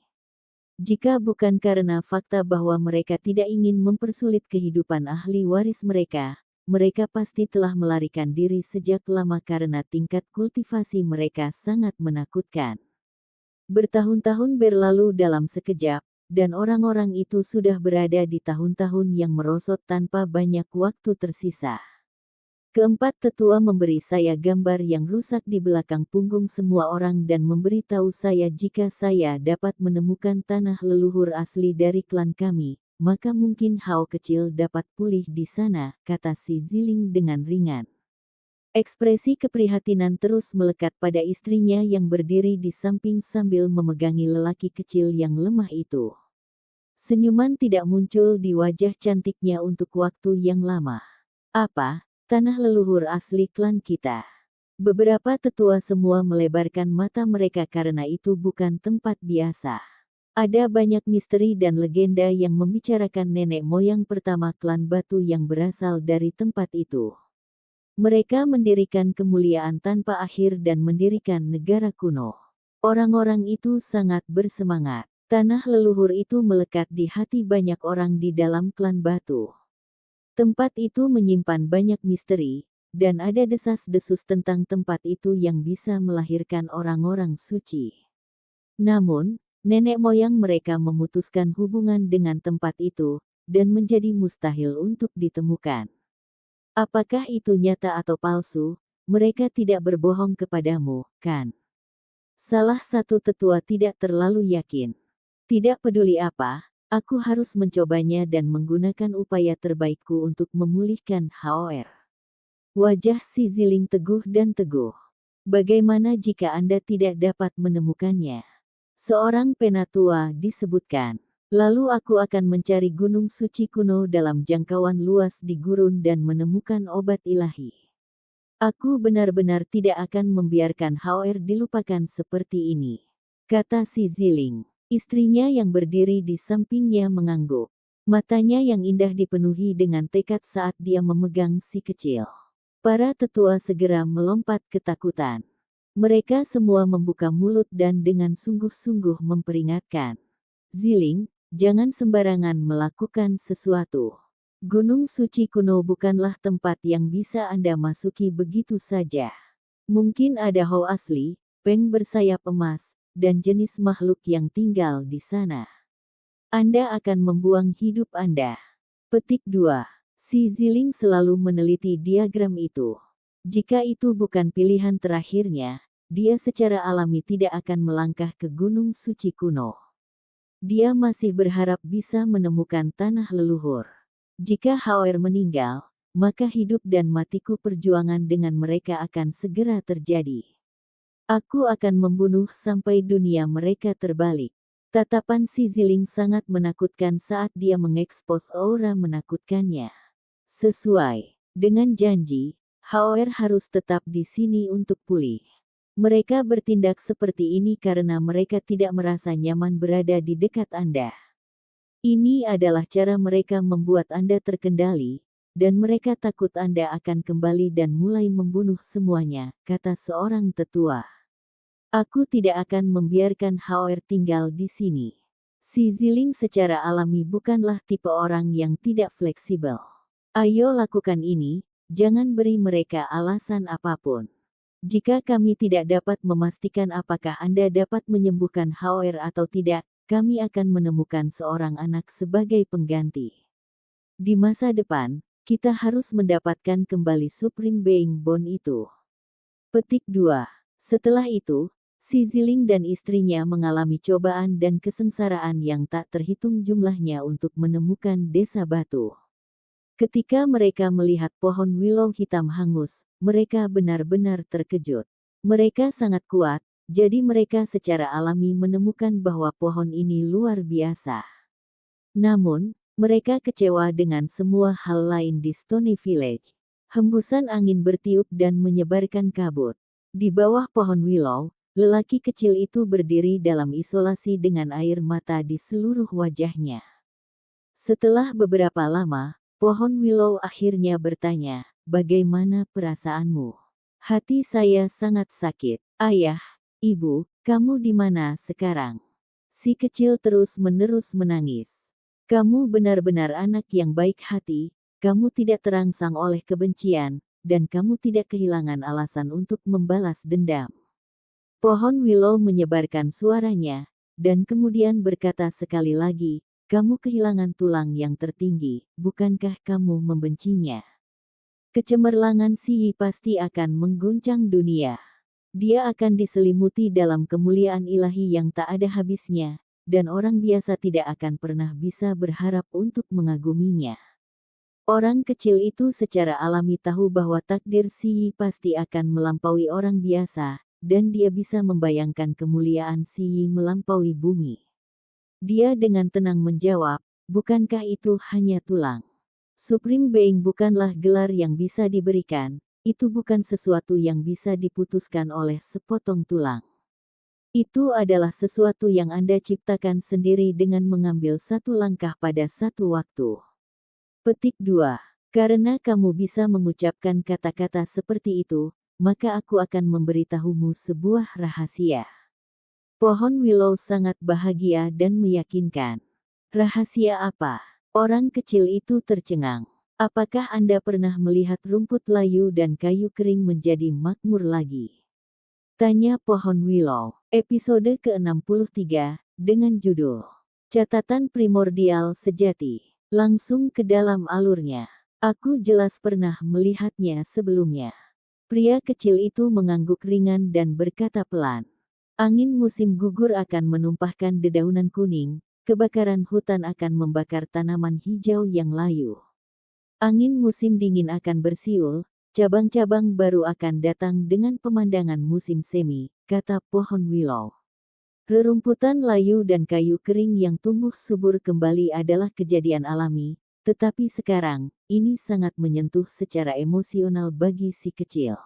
Jika bukan karena fakta bahwa mereka tidak ingin mempersulit kehidupan ahli waris mereka, mereka pasti telah melarikan diri sejak lama karena tingkat kultivasi mereka sangat menakutkan. Bertahun-tahun berlalu dalam sekejap, dan orang-orang itu sudah berada di tahun-tahun yang merosot tanpa banyak waktu tersisa. Keempat tetua memberi saya gambar yang rusak di belakang punggung semua orang dan memberitahu saya jika saya dapat menemukan tanah leluhur asli dari klan kami, maka mungkin Hao kecil dapat pulih di sana, kata si Ziling dengan ringan. Ekspresi keprihatinan terus melekat pada istrinya yang berdiri di samping sambil memegangi lelaki kecil yang lemah itu. Senyuman tidak muncul di wajah cantiknya untuk waktu yang lama. Apa? Tanah leluhur asli klan kita. Beberapa tetua semua melebarkan mata mereka karena itu bukan tempat biasa. Ada banyak misteri dan legenda yang membicarakan nenek moyang pertama klan batu yang berasal dari tempat itu. Mereka mendirikan kemuliaan tanpa akhir dan mendirikan negara kuno. Orang-orang itu sangat bersemangat. Tanah leluhur itu melekat di hati banyak orang di dalam klan batu. Tempat itu menyimpan banyak misteri, dan ada desas-desus tentang tempat itu yang bisa melahirkan orang-orang suci. Namun, nenek moyang mereka memutuskan hubungan dengan tempat itu, dan menjadi mustahil untuk ditemukan. Apakah itu nyata atau palsu, mereka tidak berbohong kepadamu, kan? Salah satu tetua tidak terlalu yakin. Tidak peduli apa, aku harus mencobanya dan menggunakan upaya terbaikku untuk memulihkan Haoer. Wajah si Ziling teguh dan teguh. Bagaimana jika Anda tidak dapat menemukannya? Seorang penatua disebutkan. Lalu aku akan mencari gunung suci kuno dalam jangkauan luas di gurun dan menemukan obat ilahi. Aku benar-benar tidak akan membiarkan Haoer dilupakan seperti ini, kata si Ziling. Istrinya yang berdiri di sampingnya mengangguk. Matanya yang indah dipenuhi dengan tekad saat dia memegang si kecil. Para tetua segera melompat ketakutan. Mereka semua membuka mulut dan dengan sungguh-sungguh memperingatkan. Ziling, jangan sembarangan melakukan sesuatu. Gunung suci kuno bukanlah tempat yang bisa Anda masuki begitu saja. Mungkin ada Hao asli, peng bersayap emas, dan jenis makhluk yang tinggal di sana. Anda akan membuang hidup Anda. Petik 2. Si Ziling selalu meneliti diagram itu. Jika itu bukan pilihan terakhirnya, dia secara alami tidak akan melangkah ke gunung suci kuno. Dia masih berharap bisa menemukan tanah leluhur. Jika Haoer meninggal, maka hidup dan matiku perjuangan dengan mereka akan segera terjadi. Aku akan membunuh sampai dunia mereka terbalik. Tatapan si Ziling sangat menakutkan saat dia mengekspos aura menakutkannya. Sesuai dengan janji, Haoer harus tetap di sini untuk pulih. Mereka bertindak seperti ini karena mereka tidak merasa nyaman berada di dekat Anda. Ini adalah cara mereka membuat Anda terkendali, dan mereka takut Anda akan kembali dan mulai membunuh semuanya, kata seorang tetua. Aku tidak akan membiarkan Haoer tinggal di sini. Si Ziling secara alami bukanlah tipe orang yang tidak fleksibel. Ayo lakukan ini, jangan beri mereka alasan apapun. Jika kami tidak dapat memastikan apakah Anda dapat menyembuhkan Haoer atau tidak, kami akan menemukan seorang anak sebagai pengganti. Di masa depan, kita harus mendapatkan kembali Supreme Being Bone itu. Petik 2. Setelah itu, si Ziling dan istrinya mengalami cobaan dan kesengsaraan yang tak terhitung jumlahnya untuk menemukan desa batu. Ketika mereka melihat pohon willow hitam hangus, mereka benar-benar terkejut. Mereka sangat kuat, jadi mereka secara alami menemukan bahwa pohon ini luar biasa. Namun, mereka kecewa dengan semua hal lain di Stony Village. Hembusan angin bertiup dan menyebarkan kabut. Di bawah pohon willow, lelaki kecil itu berdiri dalam isolasi dengan air mata di seluruh wajahnya. Setelah beberapa lama, pohon willow akhirnya bertanya, "Bagaimana perasaanmu?" "Hati saya sangat sakit. Ayah, ibu, kamu di mana sekarang?" Si kecil terus-menerus menangis. "Kamu benar-benar anak yang baik hati, kamu tidak terangsang oleh kebencian, dan kamu tidak kehilangan alasan untuk membalas dendam." Pohon willow menyebarkan suaranya, dan kemudian berkata sekali lagi, "Kamu kehilangan tulang yang tertinggi, bukankah kamu membencinya?" Kecemerlangan Si Yi pasti akan mengguncang dunia. Dia akan diselimuti dalam kemuliaan ilahi yang tak ada habisnya, dan orang biasa tidak akan pernah bisa berharap untuk mengaguminya. Orang kecil itu secara alami tahu bahwa takdir Si Yi pasti akan melampaui orang biasa, dan dia bisa membayangkan kemuliaan Si Yi melampaui bumi. Dia dengan tenang menjawab, bukankah itu hanya tulang? Supreme Being bukanlah gelar yang bisa diberikan. Itu bukan sesuatu yang bisa diputuskan oleh sepotong tulang. Itu adalah sesuatu yang Anda ciptakan sendiri dengan mengambil satu langkah pada satu waktu. Petik 2. Karena kamu bisa mengucapkan kata-kata seperti itu, maka aku akan memberitahumu sebuah rahasia. Pohon willow sangat bahagia dan meyakinkan. Rahasia apa? Orang kecil itu tercengang. Apakah Anda pernah melihat rumput layu dan kayu kering menjadi makmur lagi? Tanya pohon willow. Episode ke-63, dengan judul Catatan Primordial Sejati. Langsung ke dalam alurnya. Aku jelas pernah melihatnya sebelumnya. Pria kecil itu mengangguk ringan dan berkata pelan. Angin musim gugur akan menumpahkan dedaunan kuning, kebakaran hutan akan membakar tanaman hijau yang layu. Angin musim dingin akan bersiul, cabang-cabang baru akan datang dengan pemandangan musim semi, kata pohon willow. Rerumputan layu dan kayu kering yang tumbuh subur kembali adalah kejadian alami, tetapi sekarang, ini sangat menyentuh secara emosional bagi si kecil.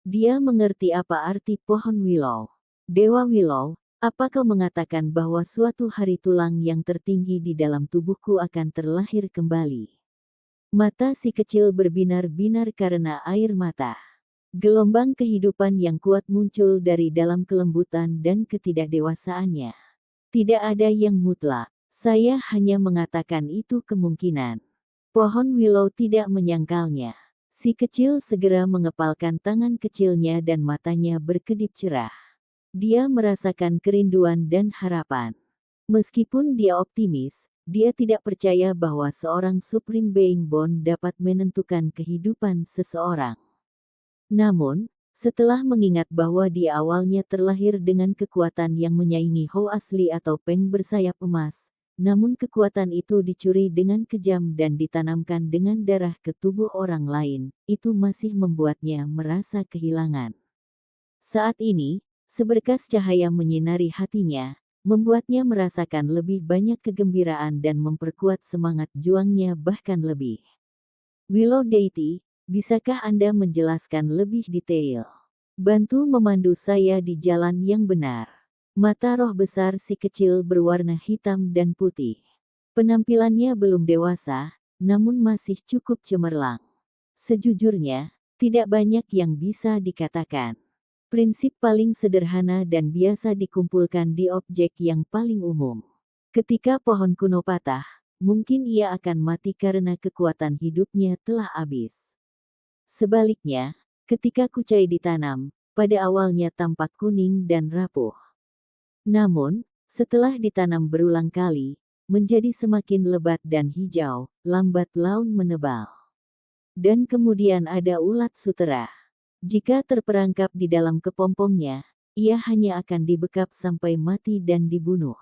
Dia mengerti apa arti pohon willow. Dewa Willow, apa kau mengatakan bahwa suatu hari tulang yang tertinggi di dalam tubuhku akan terlahir kembali? Mata si kecil berbinar-binar karena air mata. Gelombang kehidupan yang kuat muncul dari dalam kelembutan dan ketidakdewasaannya. Tidak ada yang mutlak. Saya hanya mengatakan itu kemungkinan. Pohon willow tidak menyangkalnya. Si kecil segera mengepalkan tangan kecilnya dan matanya berkedip cerah. Dia merasakan kerinduan dan harapan. Meskipun dia optimis, dia tidak percaya bahwa seorang Supreme Being Bond dapat menentukan kehidupan seseorang. Namun, setelah mengingat bahwa dia awalnya terlahir dengan kekuatan yang menyaingi Hou asli atau Peng bersayap emas, namun kekuatan itu dicuri dengan kejam dan ditanamkan dengan darah ke tubuh orang lain, itu masih membuatnya merasa kehilangan. Saat ini, seberkas cahaya menyinari hatinya, membuatnya merasakan lebih banyak kegembiraan dan memperkuat semangat juangnya bahkan lebih. Willow Deity, bisakah Anda menjelaskan lebih detail? Bantu memandu saya di jalan yang benar. Mata roh besar si kecil berwarna hitam dan putih. Penampilannya belum dewasa, namun masih cukup cemerlang. Sejujurnya, tidak banyak yang bisa dikatakan. Prinsip paling sederhana dan biasa dikumpulkan di objek yang paling umum. Ketika pohon kuno patah, mungkin ia akan mati karena kekuatan hidupnya telah habis. Sebaliknya, ketika kucai ditanam, pada awalnya tampak kuning dan rapuh. Namun, setelah ditanam berulang kali, menjadi semakin lebat dan hijau, lambat laun menebal. Dan kemudian ada ulat sutera. Jika terperangkap di dalam kepompongnya, ia hanya akan dibekap sampai mati dan dibunuh.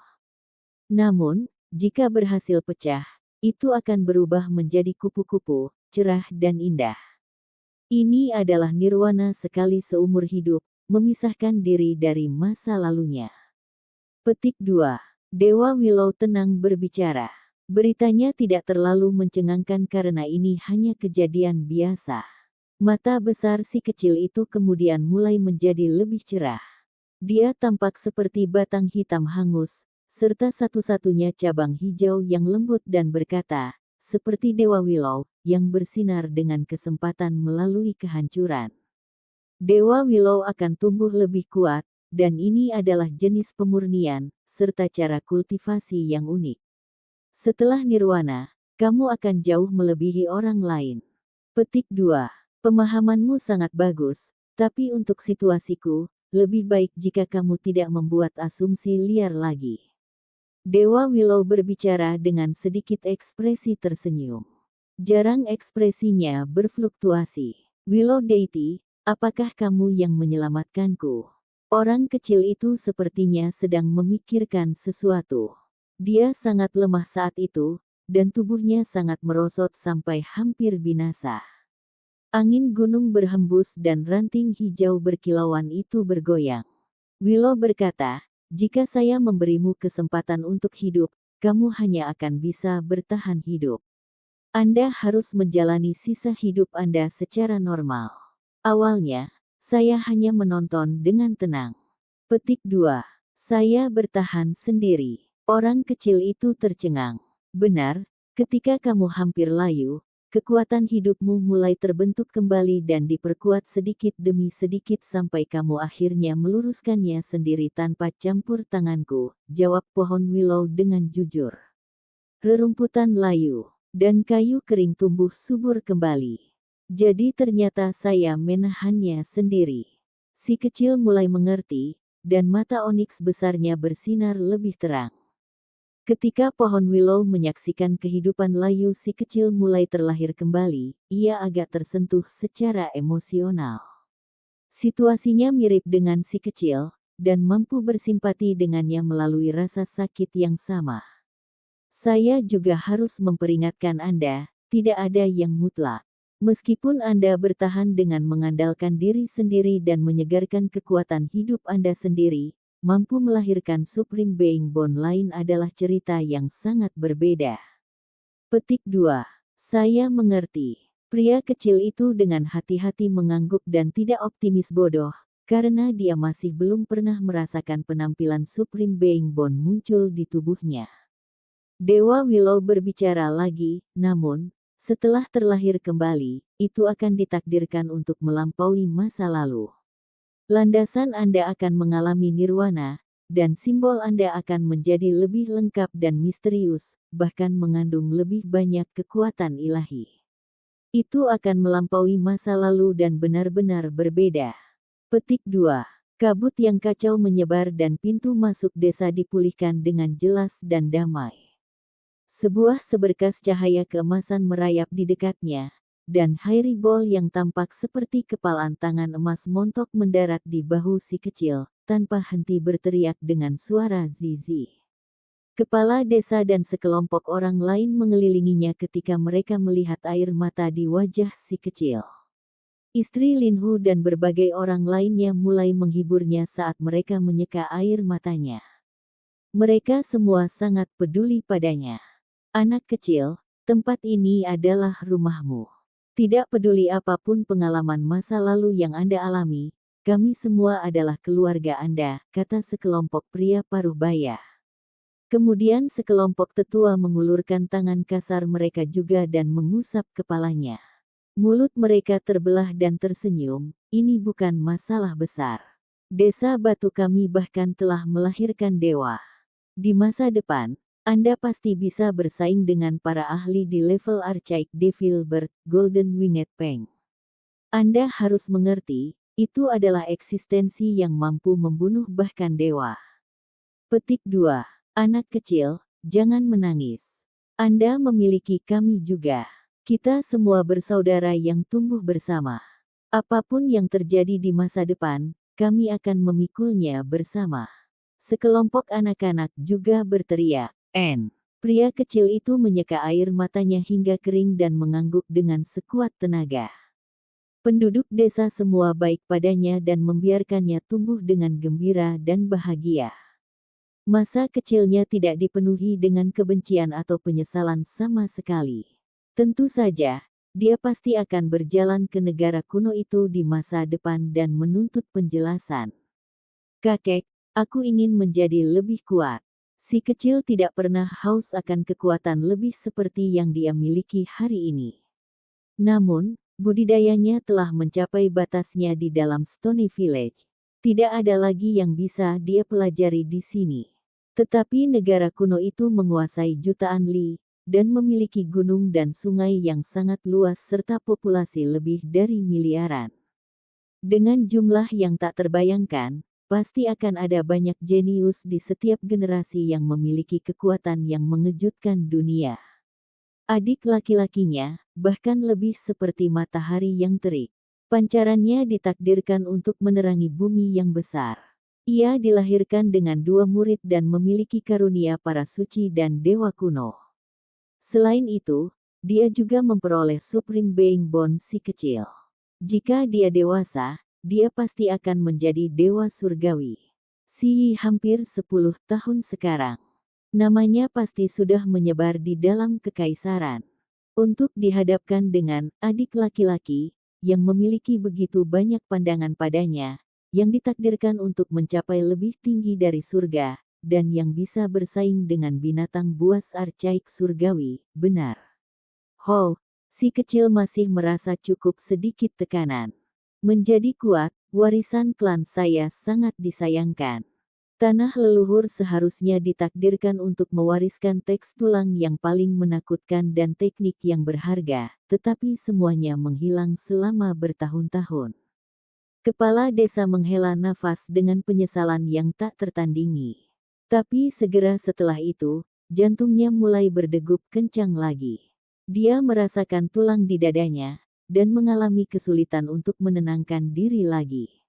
Namun, jika berhasil pecah, itu akan berubah menjadi kupu-kupu, cerah dan indah. Ini adalah nirwana sekali seumur hidup, memisahkan diri dari masa lalunya. Petik 2. Dewa Willow tenang berbicara. Beritanya tidak terlalu mencengangkan karena ini hanya kejadian biasa. Mata besar si kecil itu kemudian mulai menjadi lebih cerah. Dia tampak seperti batang hitam hangus, serta satu-satunya cabang hijau yang lembut dan berkata, seperti Dewa Willow, yang bersinar dengan kesempatan melalui kehancuran. Dewa Willow akan tumbuh lebih kuat, dan ini adalah jenis pemurnian, serta cara kultivasi yang unik. Setelah nirwana, kamu akan jauh melebihi orang lain. Petik 2. Pemahamanmu sangat bagus, tapi untuk situasiku, lebih baik jika kamu tidak membuat asumsi liar lagi. Dewa Willow berbicara dengan sedikit ekspresi tersenyum. Jarang ekspresinya berfluktuasi. Willow Deity, apakah kamu yang menyelamatkanku? Orang kecil itu sepertinya sedang memikirkan sesuatu. Dia sangat lemah saat itu, dan tubuhnya sangat merosot sampai hampir binasa. Angin gunung berhembus dan ranting hijau berkilauan itu bergoyang. Willow berkata, jika saya memberimu kesempatan untuk hidup, kamu hanya akan bisa bertahan hidup. Anda harus menjalani sisa hidup Anda secara normal. Awalnya, saya hanya menonton dengan tenang. Petik 2. Saya bertahan sendiri. Orang kecil itu tercengang. Benar, ketika kamu hampir layu, kekuatan hidupmu mulai terbentuk kembali dan diperkuat sedikit demi sedikit sampai kamu akhirnya meluruskannya sendiri tanpa campur tanganku, jawab pohon willow dengan jujur. Rerumputan layu dan kayu kering tumbuh subur kembali. Jadi ternyata saya menahannya sendiri. Si kecil mulai mengerti, dan mata oniks besarnya bersinar lebih terang. Ketika pohon willow menyaksikan kehidupan layu si kecil mulai terlahir kembali, ia agak tersentuh secara emosional. Situasinya mirip dengan si kecil, dan mampu bersimpati dengannya melalui rasa sakit yang sama. Saya juga harus memperingatkan Anda, tidak ada yang mutlak. Meskipun Anda bertahan dengan mengandalkan diri sendiri dan menyegarkan kekuatan hidup Anda sendiri, mampu melahirkan Supreme Being Bond lain adalah cerita yang sangat berbeda. Petik 2. Saya mengerti. Pria kecil itu dengan hati-hati mengangguk dan tidak optimis bodoh, karena dia masih belum pernah merasakan penampilan Supreme Being Bond muncul di tubuhnya. Dewa Willow berbicara lagi, namun, setelah terlahir kembali, itu akan ditakdirkan untuk melampaui masa lalu. Landasan Anda akan mengalami nirwana, dan simbol Anda akan menjadi lebih lengkap dan misterius, bahkan mengandung lebih banyak kekuatan ilahi. Itu akan melampaui masa lalu dan benar-benar berbeda. Petik 2. Kabut yang kacau menyebar dan pintu masuk desa dipulihkan dengan jelas dan damai. Sebuah seberkas cahaya keemasan merayap di dekatnya, dan Hairy Ball yang tampak seperti kepalan tangan emas montok mendarat di bahu si kecil, tanpa henti berteriak dengan suara zizi. Kepala desa dan sekelompok orang lain mengelilinginya ketika mereka melihat air mata di wajah si kecil. Istri Linhu dan berbagai orang lainnya mulai menghiburnya saat mereka menyeka air matanya. Mereka semua sangat peduli padanya. Anak kecil, tempat ini adalah rumahmu. Tidak peduli apapun pengalaman masa lalu yang Anda alami, kami semua adalah keluarga Anda, kata sekelompok pria paruh baya. Kemudian sekelompok tetua mengulurkan tangan kasar mereka juga dan mengusap kepalanya. Mulut mereka terbelah dan tersenyum, ini bukan masalah besar. Desa batu kami bahkan telah melahirkan dewa. Di masa depan, Anda pasti bisa bersaing dengan para ahli di level Archaic Devil Bird, Golden Winged Fang. Anda harus mengerti, itu adalah eksistensi yang mampu membunuh bahkan dewa. Petik 2. Anak kecil, jangan menangis. Anda memiliki kami juga. Kita semua bersaudara yang tumbuh bersama. Apapun yang terjadi di masa depan, kami akan memikulnya bersama. Sekelompok anak-anak juga berteriak. Pria kecil itu menyeka air matanya hingga kering dan mengangguk dengan sekuat tenaga. Penduduk desa semua baik padanya dan membiarkannya tumbuh dengan gembira dan bahagia. Masa kecilnya tidak dipenuhi dengan kebencian atau penyesalan sama sekali. Tentu saja, dia pasti akan berjalan ke negara kuno itu di masa depan dan menuntut penjelasan. Kakek, aku ingin menjadi lebih kuat. Si kecil tidak pernah haus akan kekuatan lebih seperti yang dia miliki hari ini. Namun, budidayanya telah mencapai batasnya di dalam Stony Village. Tidak ada lagi yang bisa dia pelajari di sini. Tetapi negara kuno itu menguasai jutaan li, dan memiliki gunung dan sungai yang sangat luas serta populasi lebih dari miliaran. Dengan jumlah yang tak terbayangkan, pasti akan ada banyak jenius di setiap generasi yang memiliki kekuatan yang mengejutkan dunia. Adik laki-lakinya, bahkan lebih seperti matahari yang terik. Pancarannya ditakdirkan untuk menerangi bumi yang besar. Ia dilahirkan dengan 2 murid dan memiliki karunia para suci dan dewa kuno. Selain itu, dia juga memperoleh Supreme Being Bond si kecil. Jika dia dewasa, dia pasti akan menjadi dewa surgawi. Si Yi hampir 10 tahun sekarang. Namanya pasti sudah menyebar di dalam kekaisaran. Untuk dihadapkan dengan adik laki-laki yang memiliki begitu banyak pandangan padanya, yang ditakdirkan untuk mencapai lebih tinggi dari surga, dan yang bisa bersaing dengan binatang buas archaik surgawi, benar. Ho, si kecil masih merasa cukup sedikit tekanan. Menjadi kuat, warisan klan saya sangat disayangkan. Tanah leluhur seharusnya ditakdirkan untuk mewariskan teks tulang yang paling menakutkan dan teknik yang berharga, tetapi semuanya menghilang selama bertahun-tahun. Kepala desa menghela nafas dengan penyesalan yang tak tertandingi. Tapi segera setelah itu, jantungnya mulai berdegup kencang lagi. Dia merasakan tulang di dadanya, dan mengalami kesulitan untuk menenangkan diri lagi.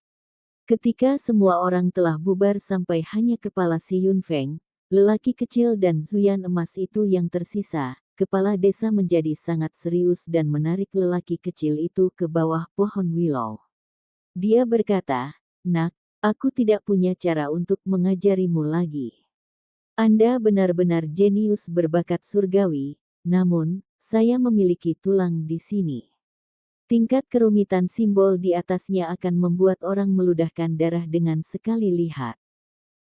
Ketika semua orang telah bubar sampai hanya kepala si Yunfeng, lelaki kecil dan Zuyan emas itu yang tersisa, kepala desa menjadi sangat serius dan menarik lelaki kecil itu ke bawah pohon willow. Dia berkata, "Nak, aku tidak punya cara untuk mengajarimu lagi. Anda benar-benar jenius berbakat surgawi, namun, saya memiliki tulang di sini. Tingkat kerumitan simbol di atasnya akan membuat orang meludahkan darah dengan sekali lihat.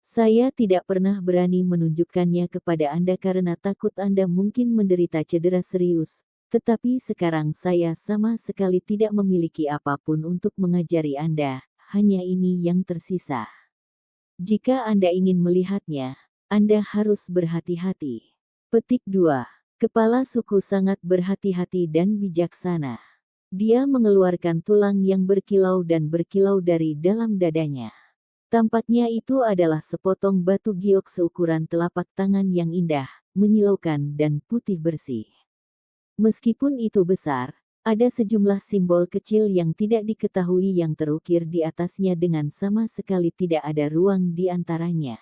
Saya tidak pernah berani menunjukkannya kepada Anda karena takut Anda mungkin menderita cedera serius, tetapi sekarang saya sama sekali tidak memiliki apapun untuk mengajari Anda, hanya ini yang tersisa. Jika Anda ingin melihatnya, Anda harus berhati-hati." Petik 2. Kepala suku sangat berhati-hati dan bijaksana. Dia mengeluarkan tulang yang berkilau dan berkilau dari dalam dadanya. Tampaknya itu adalah sepotong batu giok seukuran telapak tangan yang indah, menyilaukan dan putih bersih. Meskipun itu besar, ada sejumlah simbol kecil yang tidak diketahui yang terukir di atasnya dengan sama sekali tidak ada ruang di antaranya.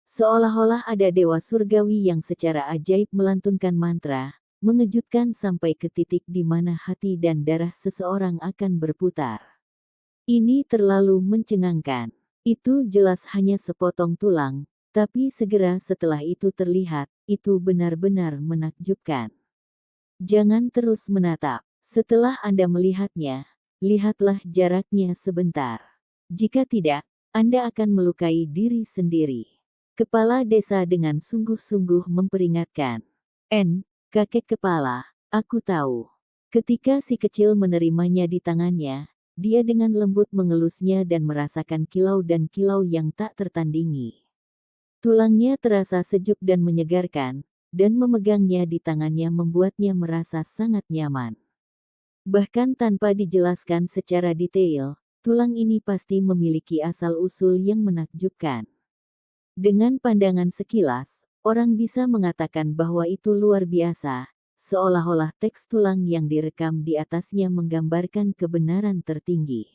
Seolah-olah ada dewa surgawi yang secara ajaib melantunkan mantra, mengejutkan sampai ke titik di mana hati dan darah seseorang akan berputar. Ini terlalu mencengangkan. Itu jelas hanya sepotong tulang, tapi segera setelah itu terlihat, itu benar-benar menakjubkan. Jangan terus menatap. Setelah Anda melihatnya, lihatlah jaraknya sebentar. Jika tidak, Anda akan melukai diri sendiri. Kepala desa dengan sungguh-sungguh memperingatkan. Kakek kepala, aku tahu. Ketika si kecil menerimanya di tangannya, dia dengan lembut mengelusnya dan merasakan kilau dan kilau yang tak tertandingi. Tulangnya terasa sejuk dan menyegarkan, dan memegangnya di tangannya membuatnya merasa sangat nyaman. Bahkan tanpa dijelaskan secara detail, tulang ini pasti memiliki asal-usul yang menakjubkan. Dengan pandangan sekilas, orang bisa mengatakan bahwa itu luar biasa, seolah-olah teks tulang yang direkam di atasnya menggambarkan kebenaran tertinggi.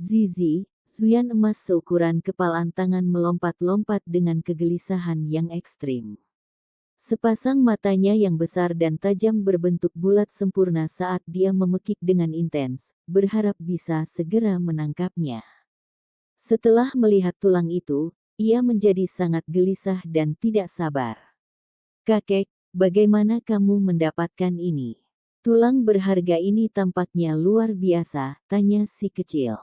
Zizi, Zuyan emas seukuran kepalan tangan melompat-lompat dengan kegelisahan yang ekstrim. Sepasang matanya yang besar dan tajam berbentuk bulat sempurna saat dia memekik dengan intens, berharap bisa segera menangkapnya. Setelah melihat tulang itu, ia menjadi sangat gelisah dan tidak sabar. "Kakek, bagaimana kamu mendapatkan ini? Tulang berharga ini tampaknya luar biasa," tanya si kecil.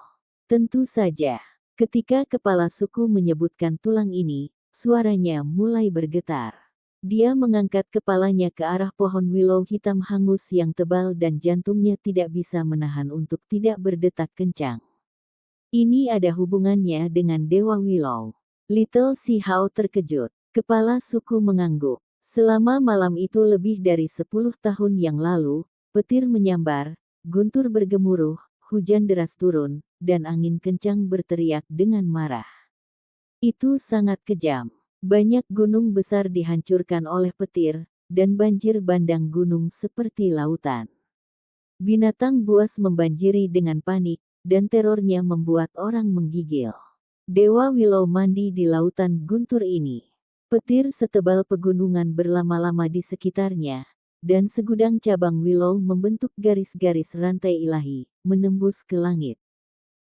Tentu saja. Ketika kepala suku menyebutkan tulang ini, suaranya mulai bergetar. Dia mengangkat kepalanya ke arah pohon willow hitam hangus yang tebal dan jantungnya tidak bisa menahan untuk tidak berdetak kencang. Ini ada hubungannya dengan Dewa Willow. Little Si Hao terkejut. Kepala suku mengangguk. Selama malam itu lebih dari 10 tahun yang lalu, petir menyambar, guntur bergemuruh, hujan deras turun, dan angin kencang berteriak dengan marah. Itu sangat kejam. Banyak gunung besar dihancurkan oleh petir, dan banjir bandang gunung seperti lautan. Binatang buas membanjiri dengan panik, dan terornya membuat orang menggigil. Dewa Willow mandi di lautan guntur ini. Petir setebal pegunungan berlama-lama di sekitarnya, dan segudang cabang willow membentuk garis-garis rantai ilahi, menembus ke langit.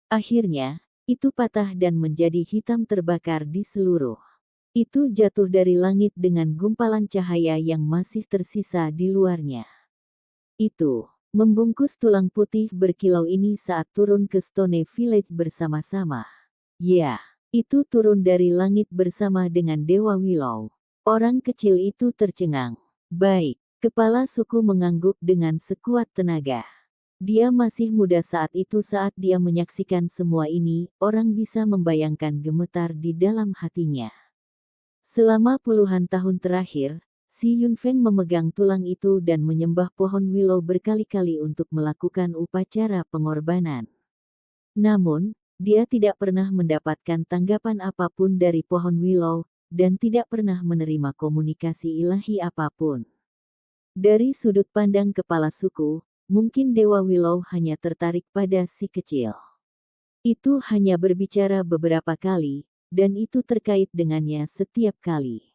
Akhirnya, itu patah dan menjadi hitam terbakar di seluruh. Itu jatuh dari langit dengan gumpalan cahaya yang masih tersisa di luarnya. Itu membungkus tulang putih berkilau ini saat turun ke Stone Village bersama-sama. Ya, itu turun dari langit bersama dengan Dewa Willow. Orang kecil itu tercengang. Baik, kepala suku mengangguk dengan sekuat tenaga. Dia masih muda saat itu. Saat dia menyaksikan semua ini, orang bisa membayangkan gemetar di dalam hatinya. Selama puluhan tahun terakhir, Si Yunfeng memegang tulang itu dan menyembah pohon willow berkali-kali untuk melakukan upacara pengorbanan. Namun, dia tidak pernah mendapatkan tanggapan apapun dari pohon willow, dan tidak pernah menerima komunikasi ilahi apapun. Dari sudut pandang kepala suku, mungkin Dewa Willow hanya tertarik pada si kecil. Itu hanya berbicara beberapa kali, dan itu terkait dengannya setiap kali.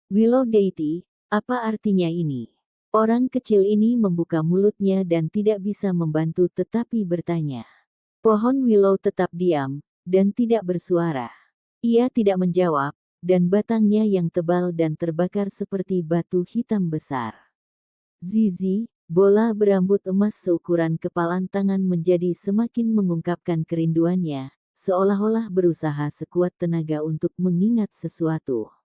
Willow Deity, apa artinya ini? Orang kecil ini membuka mulutnya dan tidak bisa membantu tetapi bertanya. Pohon willow tetap diam, dan tidak bersuara. Ia tidak menjawab, dan batangnya yang tebal dan terbakar seperti batu hitam besar. Zizi, bola berambut emas seukuran kepalan tangan menjadi semakin mengungkapkan kerinduannya, seolah-olah berusaha sekuat tenaga untuk mengingat sesuatu.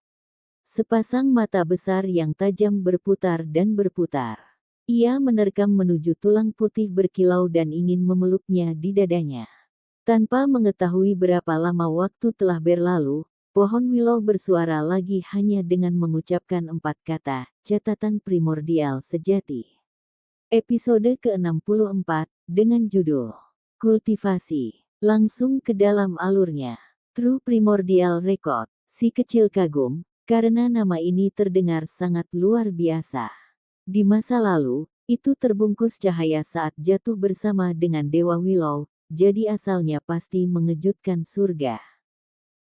Sepasang mata besar yang tajam berputar dan berputar. Ia menerkam menuju tulang putih berkilau dan ingin memeluknya di dadanya. Tanpa mengetahui berapa lama waktu telah berlalu, pohon willow bersuara lagi hanya dengan mengucapkan 4 kata, catatan primordial sejati. Episode ke-64, dengan judul Kultivasi. Langsung ke dalam alurnya. True Primordial Record. Si kecil kagum, karena nama ini terdengar sangat luar biasa. Di masa lalu, itu terbungkus cahaya saat jatuh bersama dengan Dewa Willow, jadi asalnya pasti mengejutkan surga.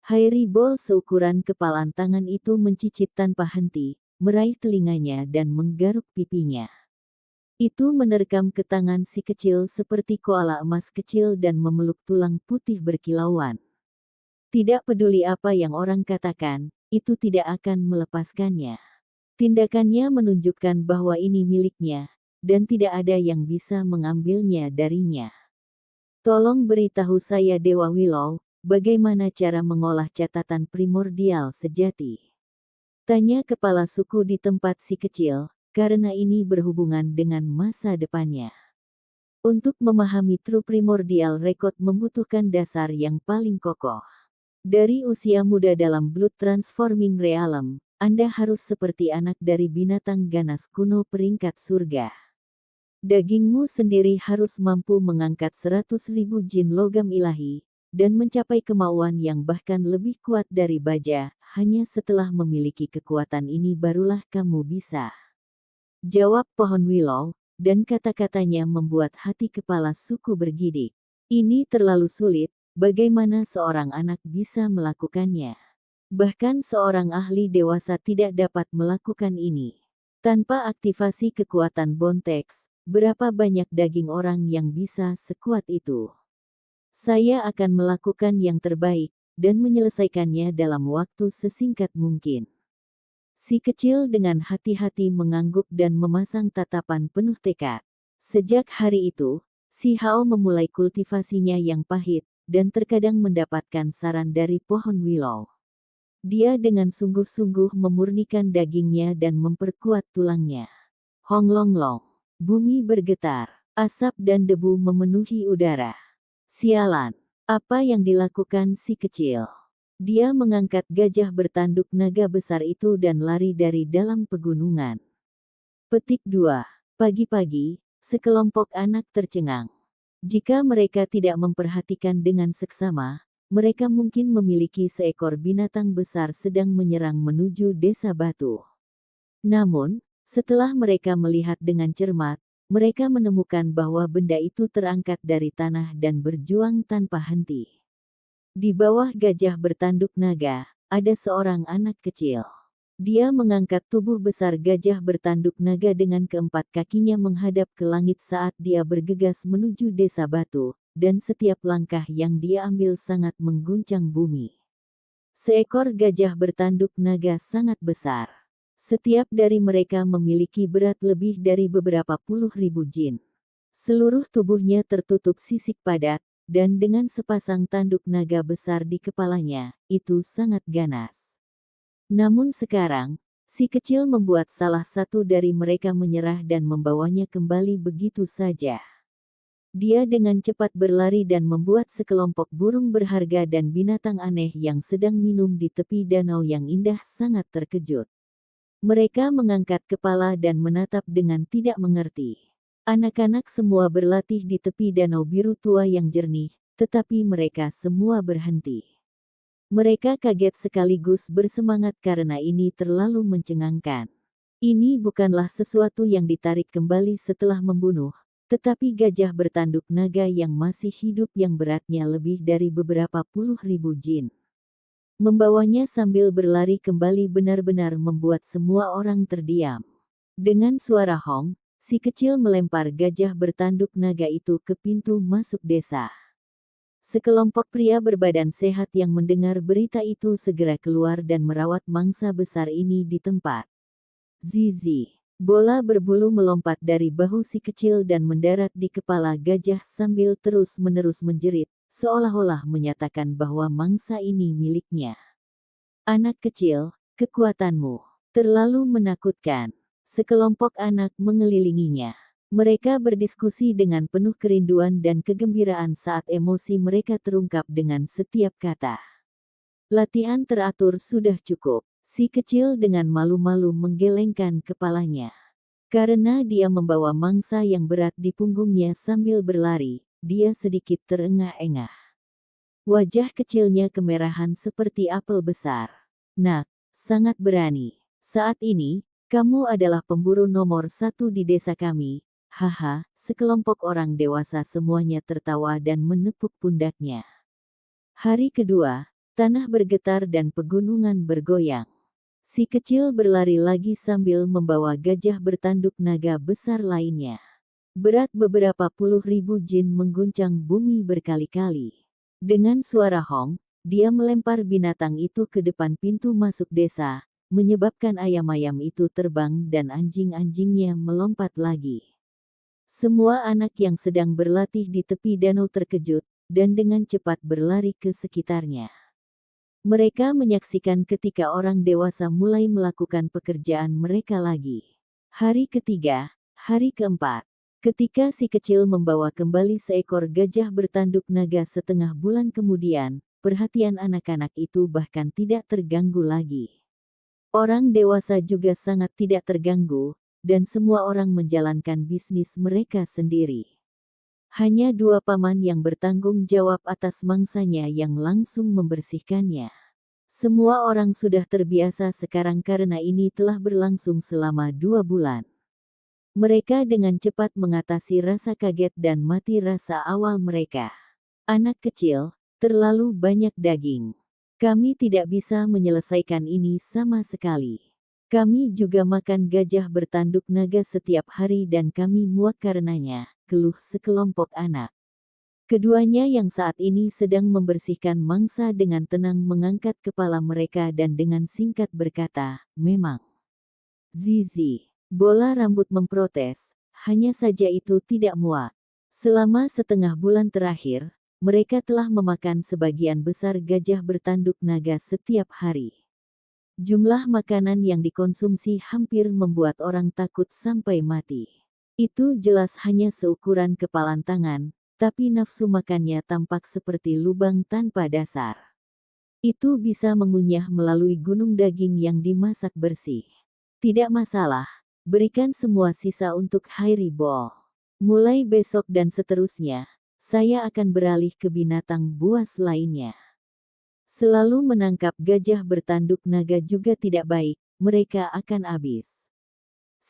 Hairy Ball seukuran kepalan tangan itu mencicit tanpa henti, meraih telinganya dan menggaruk pipinya. Itu menerkam ke tangan si kecil seperti koala emas kecil dan memeluk tulang putih berkilauan. Tidak peduli apa yang orang katakan, itu tidak akan melepaskannya. Tindakannya menunjukkan bahwa ini miliknya, dan tidak ada yang bisa mengambilnya darinya. Tolong beritahu saya Dewa Willow, bagaimana cara mengolah catatan primordial sejati? Tanya kepala suku di tempat si kecil, karena ini berhubungan dengan masa depannya. Untuk memahami True Primordial Record membutuhkan dasar yang paling kokoh. Dari usia muda dalam Blood Transforming Realm, Anda harus seperti anak dari binatang ganas kuno peringkat surga. Dagingmu sendiri harus mampu mengangkat 100.000 jin logam ilahi, dan mencapai kemauan yang bahkan lebih kuat dari baja. Hanya setelah memiliki kekuatan ini barulah kamu bisa. Jawab pohon willow, dan kata-katanya membuat hati kepala suku bergidik. Ini terlalu sulit. Bagaimana seorang anak bisa melakukannya? Bahkan seorang ahli dewasa tidak dapat melakukan ini. Tanpa aktivasi kekuatan Bontex, berapa banyak daging orang yang bisa sekuat itu? Saya akan melakukan yang terbaik, dan menyelesaikannya dalam waktu sesingkat mungkin. Si kecil dengan hati-hati mengangguk dan memasang tatapan penuh tekad. Sejak hari itu, si Hao memulai kultivasinya yang pahit, dan terkadang mendapatkan saran dari pohon willow. Dia dengan sungguh-sungguh memurnikan dagingnya dan memperkuat tulangnya. Honglonglong. Bumi bergetar. Asap dan debu memenuhi udara. Sialan. Apa yang dilakukan si kecil? Dia mengangkat gajah bertanduk naga besar itu dan lari dari dalam pegunungan. Petik 2. Pagi-pagi, sekelompok anak tercengang. Jika mereka tidak memperhatikan dengan seksama, mereka mungkin memiliki seekor binatang besar sedang menyerang menuju desa batu. Namun, Setelah mereka melihat dengan cermat, mereka menemukan bahwa benda itu terangkat dari tanah dan berjuang tanpa henti. Di bawah gajah bertanduk naga, ada seorang anak kecil. Dia mengangkat tubuh besar gajah bertanduk naga dengan keempat kakinya menghadap ke langit saat dia bergegas menuju desa batu, dan setiap langkah yang dia ambil sangat mengguncang bumi. Seekor gajah bertanduk naga sangat besar. Setiap dari mereka memiliki berat lebih dari beberapa puluh ribu jin. Seluruh tubuhnya tertutup sisik padat, dan dengan sepasang tanduk naga besar di kepalanya, itu sangat ganas. Namun sekarang, si kecil membuat salah satu dari mereka menyerah dan membawanya kembali begitu saja. Dia dengan cepat berlari dan membuat sekelompok burung berharga dan binatang aneh yang sedang minum di tepi danau yang indah sangat terkejut. Mereka mengangkat kepala dan menatap dengan tidak mengerti. Anak-anak semua berlatih di tepi danau biru tua yang jernih, tetapi mereka semua berhenti. Mereka kaget sekaligus bersemangat karena ini terlalu mencengangkan. Ini bukanlah sesuatu yang ditarik kembali setelah membunuh, tetapi gajah bertanduk naga yang masih hidup yang beratnya lebih dari beberapa puluh ribu jin. Membawanya sambil berlari kembali benar-benar membuat semua orang terdiam. Dengan suara hong, si kecil melempar gajah bertanduk naga itu ke pintu masuk desa. Sekelompok pria berbadan sehat yang mendengar berita itu segera keluar dan merawat mangsa besar ini di tempat. Zizi. Bola berbulu melompat dari bahu si kecil dan mendarat di kepala gajah sambil terus-menerus menjerit, seolah-olah menyatakan bahwa mangsa ini miliknya. Anak kecil, kekuatanmu terlalu menakutkan. Sekelompok anak mengelilinginya. Mereka berdiskusi dengan penuh kerinduan dan kegembiraan saat emosi mereka terungkap dengan setiap kata. Latihan teratur sudah cukup. Si kecil dengan malu-malu menggelengkan kepalanya. Karena dia membawa mangsa yang berat di punggungnya sambil berlari, dia sedikit terengah-engah. Wajah kecilnya kemerahan seperti apel besar. Nak, sangat berani. Saat ini, kamu adalah pemburu nomor 1 di desa kami. Haha, sekelompok orang dewasa semuanya tertawa dan menepuk pundaknya. Hari kedua, tanah bergetar dan pegunungan bergoyang. Si kecil berlari lagi sambil membawa gajah bertanduk naga besar lainnya. Berat beberapa puluh ribu jin mengguncang bumi berkali-kali. Dengan suara hong, dia melempar binatang itu ke depan pintu masuk desa, menyebabkan ayam-ayam itu terbang dan anjing-anjingnya melompat lagi. Semua anak yang sedang berlatih di tepi danau terkejut, dan dengan cepat berlari ke sekitarnya. Mereka menyaksikan ketika orang dewasa mulai melakukan pekerjaan mereka lagi. Hari ketiga, hari keempat. Ketika si kecil membawa kembali seekor gajah bertanduk naga setengah bulan kemudian, perhatian anak-anak itu bahkan tidak terganggu lagi. Orang dewasa juga sangat tidak terganggu, dan semua orang menjalankan bisnis mereka sendiri. Hanya dua paman yang bertanggung jawab atas mangsanya yang langsung membersihkannya. Semua orang sudah terbiasa sekarang karena ini telah berlangsung selama 2 bulan. Mereka dengan cepat mengatasi rasa kaget dan mati rasa awal mereka. Anak kecil, terlalu banyak daging. Kami tidak bisa menyelesaikan ini sama sekali. Kami juga makan gajah bertanduk naga setiap hari dan kami muak karenanya, keluh sekelompok anak. Keduanya yang saat ini sedang membersihkan mangsa dengan tenang mengangkat kepala mereka dan dengan singkat berkata, memang. Zizi. Bola rambut memprotes, hanya saja itu tidak muak. Selama setengah bulan terakhir, mereka telah memakan sebagian besar gajah bertanduk naga setiap hari. Jumlah makanan yang dikonsumsi hampir membuat orang takut sampai mati. Itu jelas hanya seukuran kepalan tangan, tapi nafsu makannya tampak seperti lubang tanpa dasar. Itu bisa mengunyah melalui gunung daging yang dimasak bersih. Tidak masalah, berikan semua sisa untuk Hairi Ball. Mulai besok dan seterusnya, saya akan beralih ke binatang buas lainnya. Selalu menangkap gajah bertanduk naga juga tidak baik, mereka akan habis.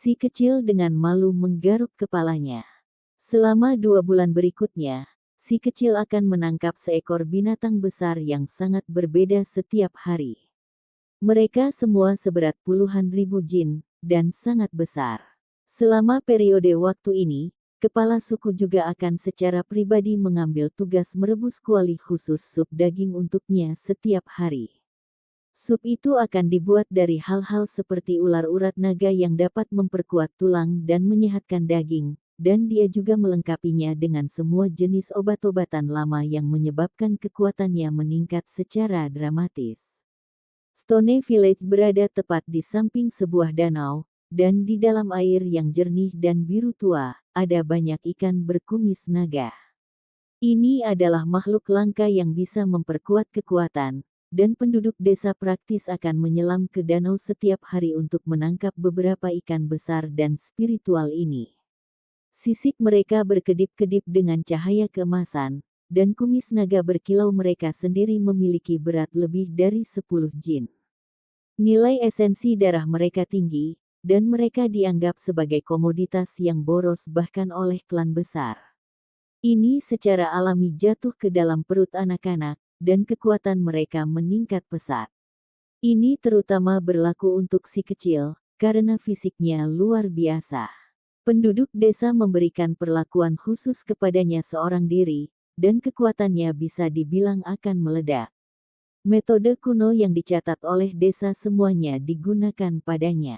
Si kecil dengan malu menggaruk kepalanya. Selama 2 bulan berikutnya, si kecil akan menangkap seekor binatang besar yang sangat berbeda setiap hari. Mereka semua seberat puluhan ribu jin, dan sangat besar. Selama periode waktu ini, kepala suku juga akan secara pribadi mengambil tugas merebus kuali khusus sup daging untuknya setiap hari. Sup itu akan dibuat dari hal-hal seperti ular urat naga yang dapat memperkuat tulang dan menyehatkan daging, dan dia juga melengkapinya dengan semua jenis obat-obatan lama yang menyebabkan kekuatannya meningkat secara dramatis. Stone Village berada tepat di samping sebuah danau, dan di dalam air yang jernih dan biru tua, ada banyak ikan berkumis naga. Ini adalah makhluk langka yang bisa memperkuat kekuatan, dan penduduk desa praktis akan menyelam ke danau setiap hari untuk menangkap beberapa ikan besar dan spiritual ini. Sisik mereka berkedip-kedip dengan cahaya keemasan, dan kumis naga berkilau mereka sendiri memiliki berat lebih dari 10 jin. Nilai esensi darah mereka tinggi, dan mereka dianggap sebagai komoditas yang boros bahkan oleh klan besar. Ini secara alami jatuh ke dalam perut anak-anak, dan kekuatan mereka meningkat pesat. Ini terutama berlaku untuk si kecil, karena fisiknya luar biasa. Penduduk desa memberikan perlakuan khusus kepadanya seorang diri, dan kekuatannya bisa dibilang akan meledak. Metode kuno yang dicatat oleh desa semuanya digunakan padanya.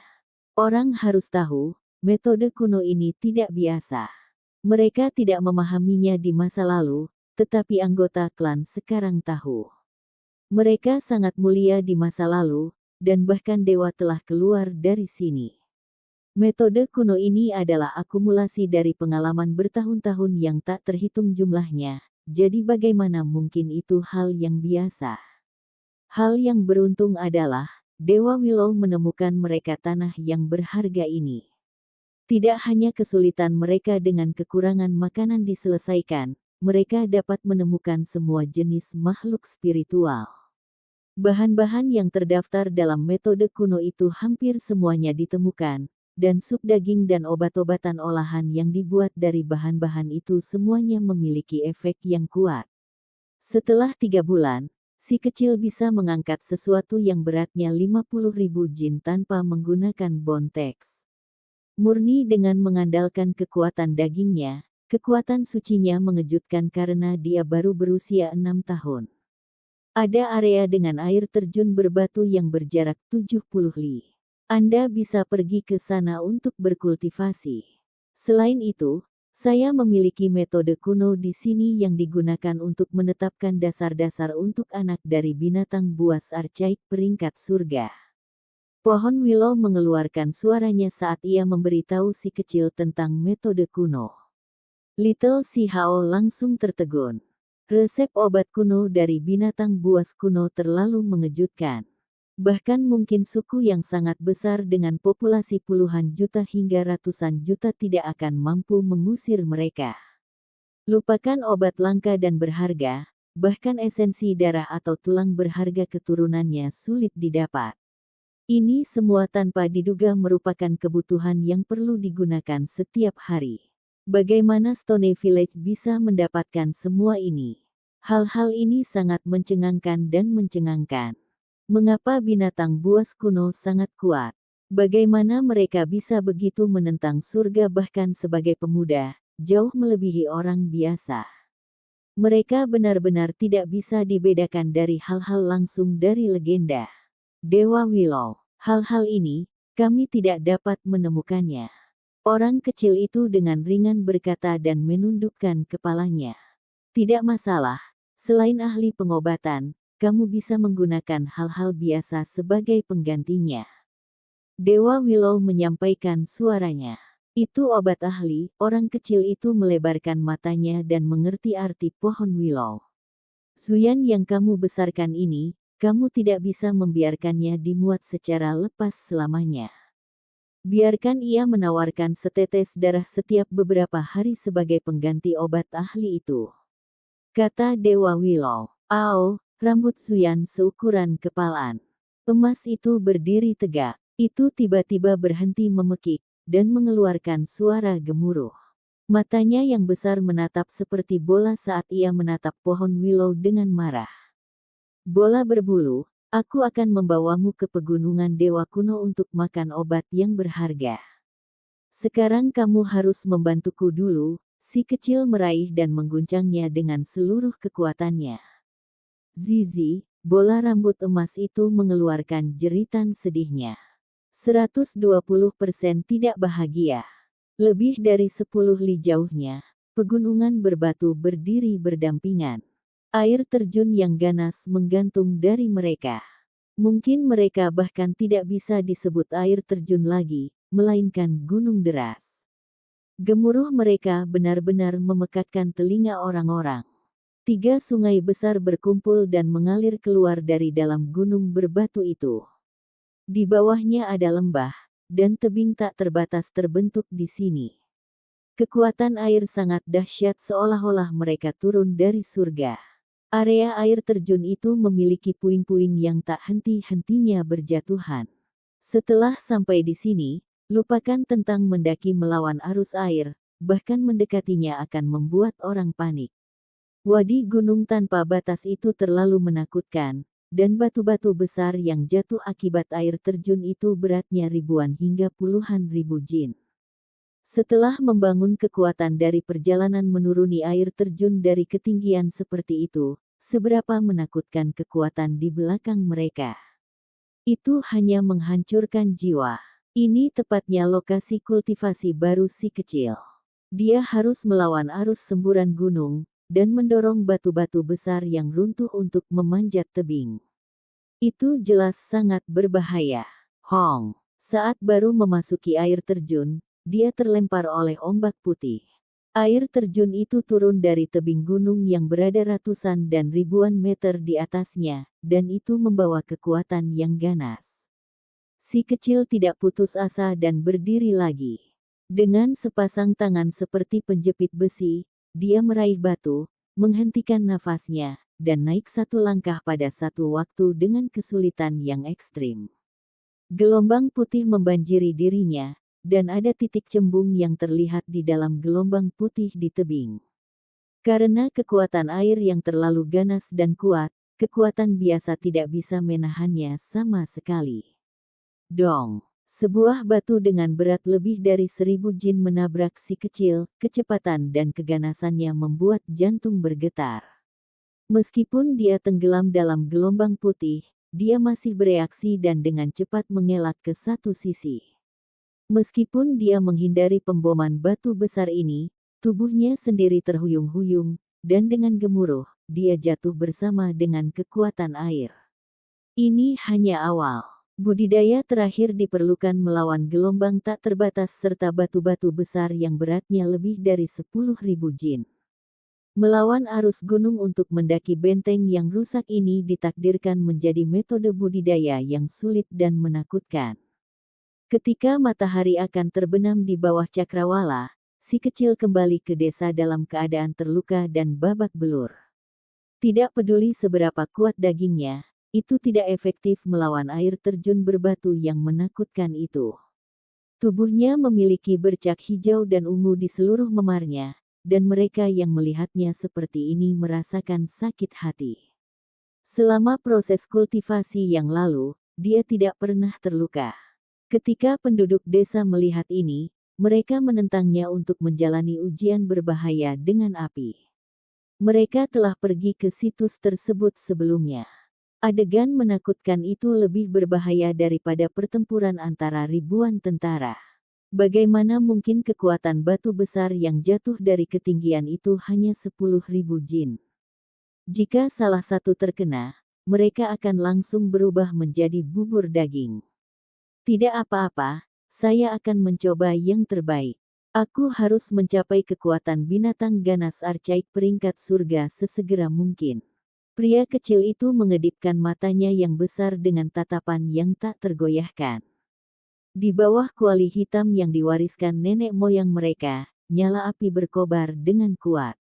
Orang harus tahu, metode kuno ini tidak biasa. Mereka tidak memahaminya di masa lalu, tetapi anggota klan sekarang tahu. Mereka sangat mulia di masa lalu, dan bahkan dewa telah keluar dari sini. Metode kuno ini adalah akumulasi dari pengalaman bertahun-tahun yang tak terhitung jumlahnya, jadi bagaimana mungkin itu hal yang biasa? Hal yang beruntung adalah, Dewa Willow menemukan mereka tanah yang berharga ini. Tidak hanya kesulitan mereka dengan kekurangan makanan diselesaikan, mereka dapat menemukan semua jenis makhluk spiritual. Bahan-bahan yang terdaftar dalam metode kuno itu hampir semuanya ditemukan, dan sup daging dan obat-obatan olahan yang dibuat dari bahan-bahan itu semuanya memiliki efek yang kuat. Setelah 3 bulan, si kecil bisa mengangkat sesuatu yang beratnya 50.000 jin tanpa menggunakan bontex. Murni dengan mengandalkan kekuatan dagingnya, kekuatan sucinya mengejutkan karena dia baru berusia 6 tahun. Ada area dengan air terjun berbatu yang berjarak 70 li. Anda bisa pergi ke sana untuk berkultivasi. Selain itu, saya memiliki metode kuno di sini yang digunakan untuk menetapkan dasar-dasar untuk anak dari binatang buas archaik peringkat surga. Pohon willow mengeluarkan suaranya saat ia memberitahu si kecil tentang metode kuno. Little Si Hao langsung tertegun. Resep obat kuno dari binatang buas kuno terlalu mengejutkan. Bahkan mungkin suku yang sangat besar dengan populasi puluhan juta hingga ratusan juta tidak akan mampu mengusir mereka. Lupakan obat langka dan berharga, bahkan esensi darah atau tulang berharga keturunannya sulit didapat. Ini semua tanpa diduga merupakan kebutuhan yang perlu digunakan setiap hari. Bagaimana Stone Village bisa mendapatkan semua ini? Hal-hal ini sangat mencengangkan dan mencengangkan. Mengapa binatang buas kuno sangat kuat? Bagaimana mereka bisa begitu menentang surga bahkan sebagai pemuda, jauh melebihi orang biasa? Mereka benar-benar tidak bisa dibedakan dari hal-hal langsung dari legenda. Dewa Willow, hal-hal ini, kami tidak dapat menemukannya. Orang kecil itu dengan ringan berkata dan menundukkan kepalanya. Tidak masalah, selain ahli pengobatan, kamu bisa menggunakan hal-hal biasa sebagai penggantinya. Dewa Willow menyampaikan suaranya. Itu obat ahli, orang kecil itu melebarkan matanya dan mengerti arti pohon willow. Zuyan yang kamu besarkan ini, kamu tidak bisa membiarkannya dimuat secara lepas selamanya. Biarkan ia menawarkan setetes darah setiap beberapa hari sebagai pengganti obat ahli itu. Kata Dewa Willow. Ao, rambut Zuyan seukuran kepalan emas itu berdiri tegak. Itu tiba-tiba berhenti memekik, dan mengeluarkan suara gemuruh. Matanya yang besar menatap seperti bola saat ia menatap pohon willow dengan marah. Bola berbulu, aku akan membawamu ke pegunungan dewa kuno untuk makan obat yang berharga. Sekarang kamu harus membantuku dulu, si kecil meraih dan mengguncangnya dengan seluruh kekuatannya. Zizi, bola rambut emas itu mengeluarkan jeritan sedihnya. 120% tidak bahagia. Lebih dari 10 li jauhnya, pegunungan berbatu berdiri berdampingan. Air terjun yang ganas menggantung dari mereka. Mungkin mereka bahkan tidak bisa disebut air terjun lagi, melainkan gunung deras. Gemuruh mereka benar-benar memekakkan telinga orang-orang. 3 sungai besar berkumpul dan mengalir keluar dari dalam gunung berbatu itu. Di bawahnya ada lembah, dan tebing tak terbatas terbentuk di sini. Kekuatan air sangat dahsyat seolah-olah mereka turun dari surga. Area air terjun itu memiliki puing-puing yang tak henti-hentinya berjatuhan. Setelah sampai di sini, lupakan tentang mendaki melawan arus air, bahkan mendekatinya akan membuat orang panik. Wadi gunung tanpa batas itu terlalu menakutkan, dan batu-batu besar yang jatuh akibat air terjun itu beratnya ribuan hingga puluhan ribu jin. Setelah membangun kekuatan dari perjalanan menuruni air terjun dari ketinggian seperti itu, seberapa menakutkan kekuatan di belakang mereka. Itu hanya menghancurkan jiwa. Ini tepatnya lokasi kultivasi baru si kecil. Dia harus melawan arus semburan gunung, dan mendorong batu-batu besar yang runtuh untuk memanjat tebing. Itu jelas sangat berbahaya. Hong, saat baru memasuki air terjun, dia terlempar oleh ombak putih. Air terjun itu turun dari tebing gunung yang berada ratusan dan ribuan meter di atasnya, dan itu membawa kekuatan yang ganas. Si kecil tidak putus asa dan berdiri lagi. Dengan sepasang tangan seperti penjepit besi, dia meraih batu, menghentikan nafasnya, dan naik satu langkah pada satu waktu dengan kesulitan yang ekstrim. Gelombang putih membanjiri dirinya, dan ada titik cembung yang terlihat di dalam gelombang putih di tebing. Karena kekuatan air yang terlalu ganas dan kuat, kekuatan biasa tidak bisa menahannya sama sekali. Dong! Sebuah batu dengan berat lebih dari 1000 jin menabrak si kecil, kecepatan dan keganasannya membuat jantung bergetar. Meskipun dia tenggelam dalam gelombang putih, dia masih bereaksi dan dengan cepat mengelak ke satu sisi. Meskipun dia menghindari pemboman batu besar ini, tubuhnya sendiri terhuyung-huyung, dan dengan gemuruh, dia jatuh bersama dengan kekuatan air. Ini hanya awal. Budidaya terakhir diperlukan melawan gelombang tak terbatas serta batu-batu besar yang beratnya lebih dari 10.000 jin. Melawan arus gunung untuk mendaki benteng yang rusak ini ditakdirkan menjadi metode budidaya yang sulit dan menakutkan. Ketika matahari akan terbenam di bawah cakrawala, si kecil kembali ke desa dalam keadaan terluka dan babak belur. Tidak peduli seberapa kuat dagingnya, itu tidak efektif melawan air terjun berbatu yang menakutkan itu. Tubuhnya memiliki bercak hijau dan ungu di seluruh memarnya, dan mereka yang melihatnya seperti ini merasakan sakit hati. Selama proses kultivasi yang lalu, dia tidak pernah terluka. Ketika penduduk desa melihat ini, mereka menentangnya untuk menjalani ujian berbahaya dengan api. Mereka telah pergi ke situs tersebut sebelumnya. Adegan menakutkan itu lebih berbahaya daripada pertempuran antara ribuan tentara. Bagaimana mungkin kekuatan batu besar yang jatuh dari ketinggian itu hanya 10.000 jin? Jika salah satu terkena, mereka akan langsung berubah menjadi bubur daging. Tidak apa-apa, saya akan mencoba yang terbaik. Aku harus mencapai kekuatan binatang ganas archaik peringkat surga sesegera mungkin. Pria kecil itu mengedipkan matanya yang besar dengan tatapan yang tak tergoyahkan. Di bawah kuali hitam yang diwariskan nenek moyang mereka, nyala api berkobar dengan kuat.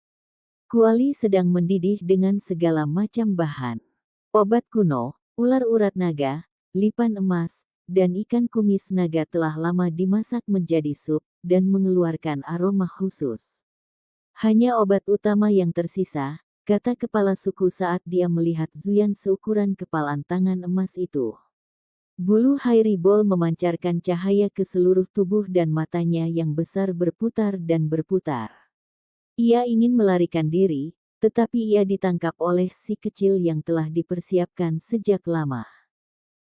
Kuali sedang mendidih dengan segala macam bahan. Obat kuno, ular urat naga, lipan emas, dan ikan kumis naga telah lama dimasak menjadi sup dan mengeluarkan aroma khusus. Hanya obat utama yang tersisa, kata kepala suku saat dia melihat Zuyan seukuran kepalan tangan emas itu. Bulu Hairibol memancarkan cahaya ke seluruh tubuh dan matanya yang besar berputar dan berputar. Ia ingin melarikan diri, tetapi ia ditangkap oleh si kecil yang telah dipersiapkan sejak lama.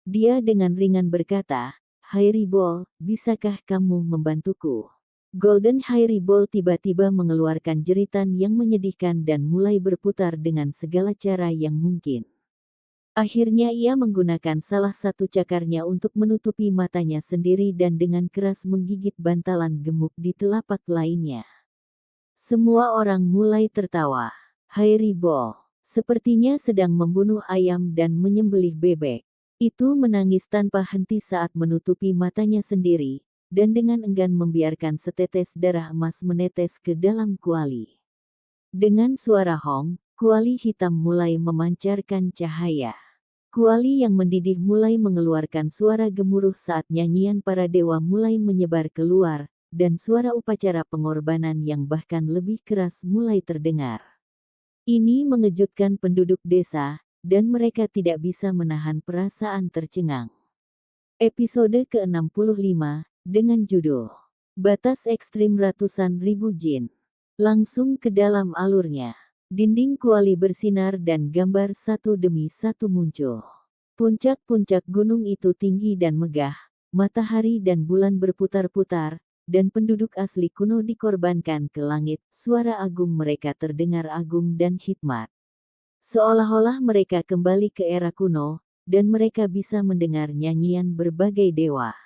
Dia dengan ringan berkata, "Hairibol, bisakah kamu membantuku?" Golden Hairibol tiba-tiba mengeluarkan jeritan yang menyedihkan dan mulai berputar dengan segala cara yang mungkin. Akhirnya ia menggunakan salah satu cakarnya untuk menutupi matanya sendiri dan dengan keras menggigit bantalan gemuk di telapak lainnya. Semua orang mulai tertawa. Hairibol sepertinya sedang membunuh ayam dan menyembelih bebek. Itu menangis tanpa henti saat menutupi matanya sendiri, dan dengan enggan membiarkan setetes darah emas menetes ke dalam kuali. Dengan suara hong, kuali hitam mulai memancarkan cahaya. Kuali yang mendidih mulai mengeluarkan suara gemuruh saat nyanyian para dewa mulai menyebar keluar, dan suara upacara pengorbanan yang bahkan lebih keras mulai terdengar. Ini mengejutkan penduduk desa, dan mereka tidak bisa menahan perasaan tercengang. Episode ke-65, dengan judul Batas Ekstrim Ratusan Ribu Jin. Langsung ke dalam alurnya. Dinding kuali bersinar dan gambar satu demi satu muncul. Puncak-puncak gunung itu tinggi dan megah, matahari dan bulan berputar-putar, dan penduduk asli kuno dikorbankan ke langit, suara agung mereka terdengar agung dan hikmat. Seolah-olah mereka kembali ke era kuno, dan mereka bisa mendengar nyanyian berbagai dewa.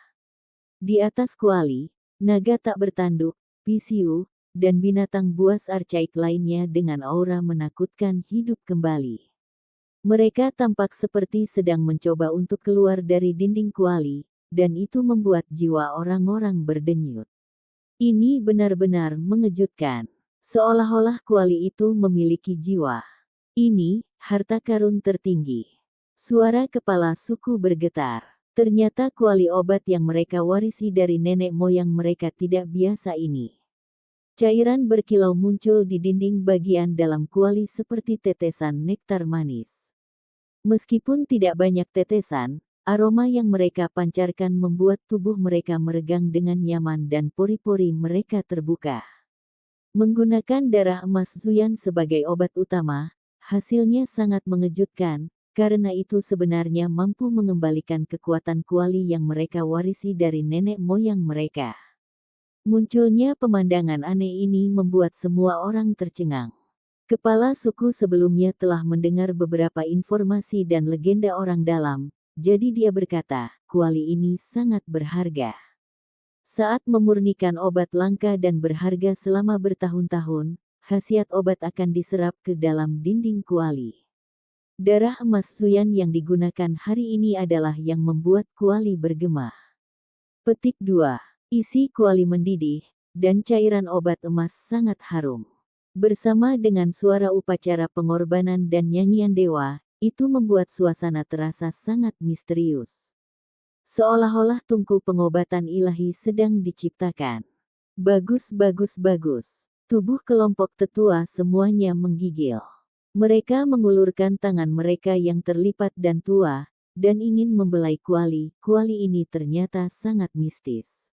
Di atas kuali, naga tak bertanduk, pisiu, dan binatang buas archaik lainnya dengan aura menakutkan hidup kembali. Mereka tampak seperti sedang mencoba untuk keluar dari dinding kuali, dan itu membuat jiwa orang-orang berdenyut. Ini benar-benar mengejutkan. Seolah-olah kuali itu memiliki jiwa. Ini, harta karun tertinggi. Suara kepala suku bergetar. Ternyata kuali obat yang mereka warisi dari nenek moyang mereka tidak biasa ini. Cairan berkilau muncul di dinding bagian dalam kuali seperti tetesan nektar manis. Meskipun tidak banyak tetesan, aroma yang mereka pancarkan membuat tubuh mereka meregang dengan nyaman dan pori-pori mereka terbuka. Menggunakan darah emas Zuyan sebagai obat utama, hasilnya sangat mengejutkan, karena itu sebenarnya mampu mengembalikan kekuatan kuali yang mereka warisi dari nenek moyang mereka. Munculnya pemandangan aneh ini membuat semua orang tercengang. Kepala suku sebelumnya telah mendengar beberapa informasi dan legenda orang dalam, jadi dia berkata, kuali ini sangat berharga. Saat memurnikan obat langka dan berharga selama bertahun-tahun, khasiat obat akan diserap ke dalam dinding kuali. Darah emas Zuyan yang digunakan hari ini adalah yang membuat kuali bergema. Petik 2. Isi kuali mendidih, dan cairan obat emas sangat harum. Bersama dengan suara upacara pengorbanan dan nyanyian dewa, itu membuat suasana terasa sangat misterius. Seolah-olah tungku pengobatan ilahi sedang diciptakan. Bagus, bagus, bagus. Tubuh kelompok tetua semuanya menggigil. Mereka mengulurkan tangan mereka yang terlipat dan tua, dan ingin membelai kuali. Kuali ini ternyata sangat mistis.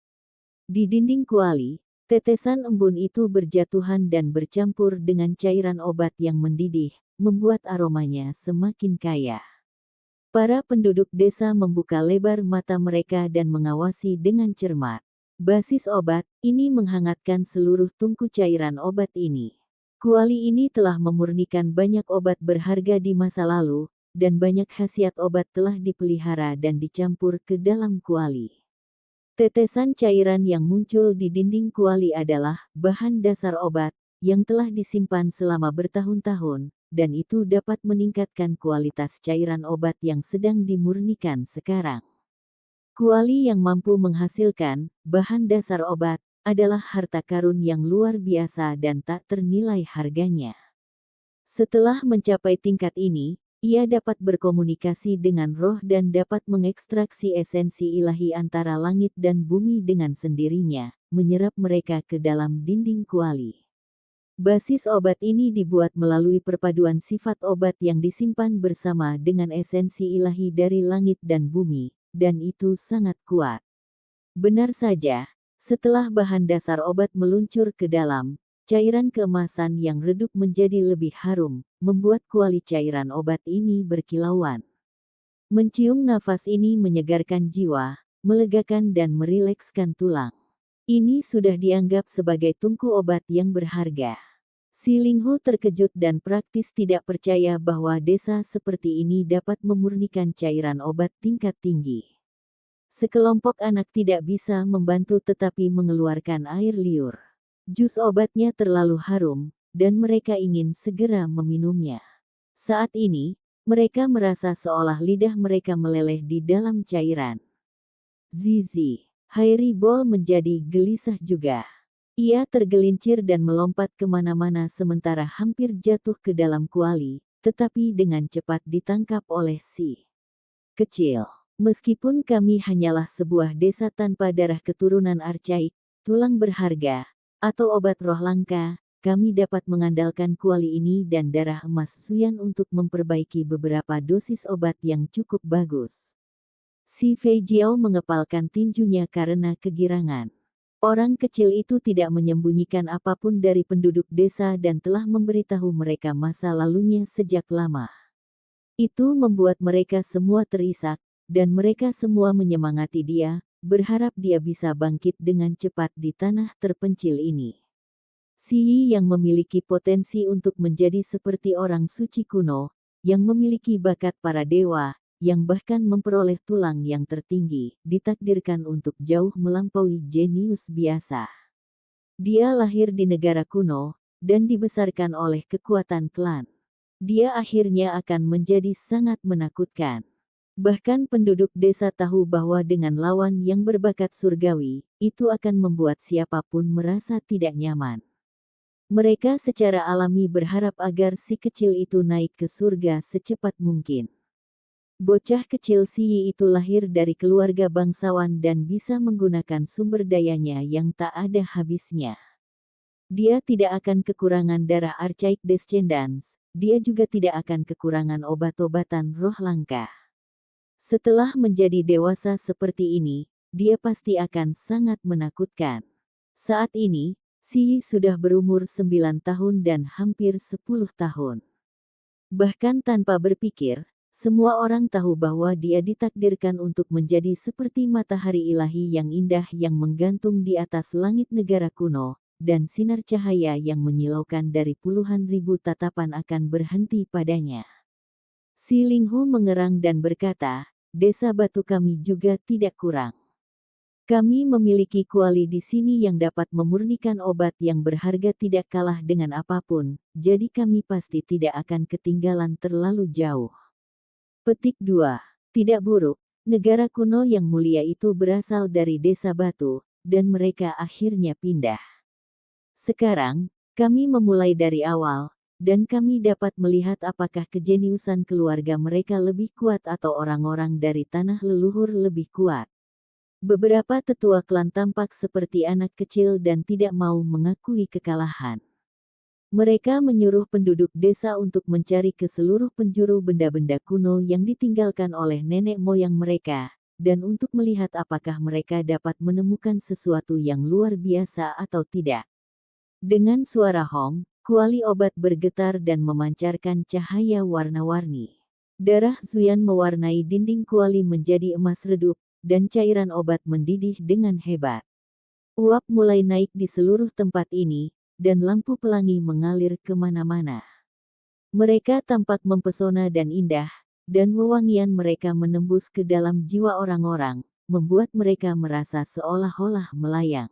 Di dinding kuali, tetesan embun itu berjatuhan dan bercampur dengan cairan obat yang mendidih, membuat aromanya semakin kaya. Para penduduk desa membuka lebar mata mereka dan mengawasi dengan cermat. Basis obat, ini menghangatkan seluruh tungku cairan obat ini. Kuali ini telah memurnikan banyak obat berharga di masa lalu, dan banyak khasiat obat telah dipelihara dan dicampur ke dalam kuali. Tetesan cairan yang muncul di dinding kuali adalah bahan dasar obat yang telah disimpan selama bertahun-tahun, dan itu dapat meningkatkan kualitas cairan obat yang sedang dimurnikan sekarang. Kuali yang mampu menghasilkan bahan dasar obat adalah harta karun yang luar biasa dan tak ternilai harganya. Setelah mencapai tingkat ini, Ia dapat berkomunikasi dengan roh dan dapat mengekstraksi esensi ilahi antara langit dan bumi dengan sendirinya, menyerap mereka ke dalam dinding kuali. Basis obat ini dibuat melalui perpaduan sifat obat yang disimpan bersama dengan esensi ilahi dari langit dan bumi, dan itu sangat kuat. Benar saja, setelah bahan dasar obat meluncur ke dalam, cairan keemasan yang redup menjadi lebih harum, membuat kuali cairan obat ini berkilauan. Mencium nafas ini menyegarkan jiwa, melegakan dan merilekskan tulang. Ini sudah dianggap sebagai tungku obat yang berharga. Si Linghu terkejut dan praktis tidak percaya bahwa desa seperti ini dapat memurnikan cairan obat tingkat tinggi. Sekelompok anak tidak bisa membantu tetapi mengeluarkan air liur. Jus obatnya terlalu harum, dan mereka ingin segera meminumnya. Saat ini, mereka merasa seolah lidah mereka meleleh di dalam cairan. Zizi, Hairi Bol menjadi gelisah juga. Ia tergelincir dan melompat kemana-mana sementara hampir jatuh ke dalam kuali, tetapi dengan cepat ditangkap oleh si kecil. Meskipun kami hanyalah sebuah desa tanpa darah keturunan archaik, tulang berharga, atau obat roh langka, kami dapat mengandalkan kuali ini dan darah emas Suyan untuk memperbaiki beberapa dosis obat yang cukup bagus. Si Fei Jiao mengepalkan tinjunya karena kegirangan. Orang kecil itu tidak menyembunyikan apapun dari penduduk desa dan telah memberitahu mereka masa lalunya sejak lama. Itu membuat mereka semua terisak, dan mereka semua menyemangati dia, berharap dia bisa bangkit dengan cepat di tanah terpencil ini. Si Yi yang memiliki potensi untuk menjadi seperti orang suci kuno, yang memiliki bakat para dewa, yang bahkan memperoleh tulang yang tertinggi, ditakdirkan untuk jauh melampaui jenius biasa. Dia lahir di negara kuno, dan dibesarkan oleh kekuatan klan. Dia akhirnya akan menjadi sangat menakutkan. Bahkan penduduk desa tahu bahwa dengan lawan yang berbakat surgawi, itu akan membuat siapapun merasa tidak nyaman. Mereka secara alami berharap agar si kecil itu naik ke surga secepat mungkin. Bocah kecil Si Yi itu lahir dari keluarga bangsawan dan bisa menggunakan sumber dayanya yang tak ada habisnya. Dia tidak akan kekurangan darah Archaic Descendants, dia juga tidak akan kekurangan obat-obatan roh langka. Setelah menjadi dewasa seperti ini, dia pasti akan sangat menakutkan. Saat ini, Si Yi sudah berumur 9 tahun dan hampir 10 tahun. Bahkan tanpa berpikir, semua orang tahu bahwa dia ditakdirkan untuk menjadi seperti matahari ilahi yang indah yang menggantung di atas langit negara kuno, dan sinar cahaya yang menyilaukan dari puluhan ribu tatapan akan berhenti padanya. Si Linghu mengerang dan berkata, "Desa batu kami juga tidak kurang. Kami memiliki kuali di sini yang dapat memurnikan obat yang berharga tidak kalah dengan apapun, jadi kami pasti tidak akan ketinggalan terlalu jauh." Petik 2. Tidak buruk, negara kuno yang mulia itu berasal dari desa batu, dan mereka akhirnya pindah. Sekarang, kami memulai dari awal, dan kami dapat melihat apakah kejeniusan keluarga mereka lebih kuat atau orang-orang dari tanah leluhur lebih kuat. Beberapa tetua klan tampak seperti anak kecil dan tidak mau mengakui kekalahan. Mereka menyuruh penduduk desa untuk mencari ke seluruh penjuru benda-benda kuno yang ditinggalkan oleh nenek moyang mereka, dan untuk melihat apakah mereka dapat menemukan sesuatu yang luar biasa atau tidak. Dengan suara hong, kuali obat bergetar dan memancarkan cahaya warna-warni. Darah Zuyan mewarnai dinding kuali menjadi emas redup, dan cairan obat mendidih dengan hebat. Uap mulai naik di seluruh tempat ini, dan lampu pelangi mengalir kemana-mana. Mereka tampak mempesona dan indah, dan wewangian mereka menembus ke dalam jiwa orang-orang, membuat mereka merasa seolah-olah melayang.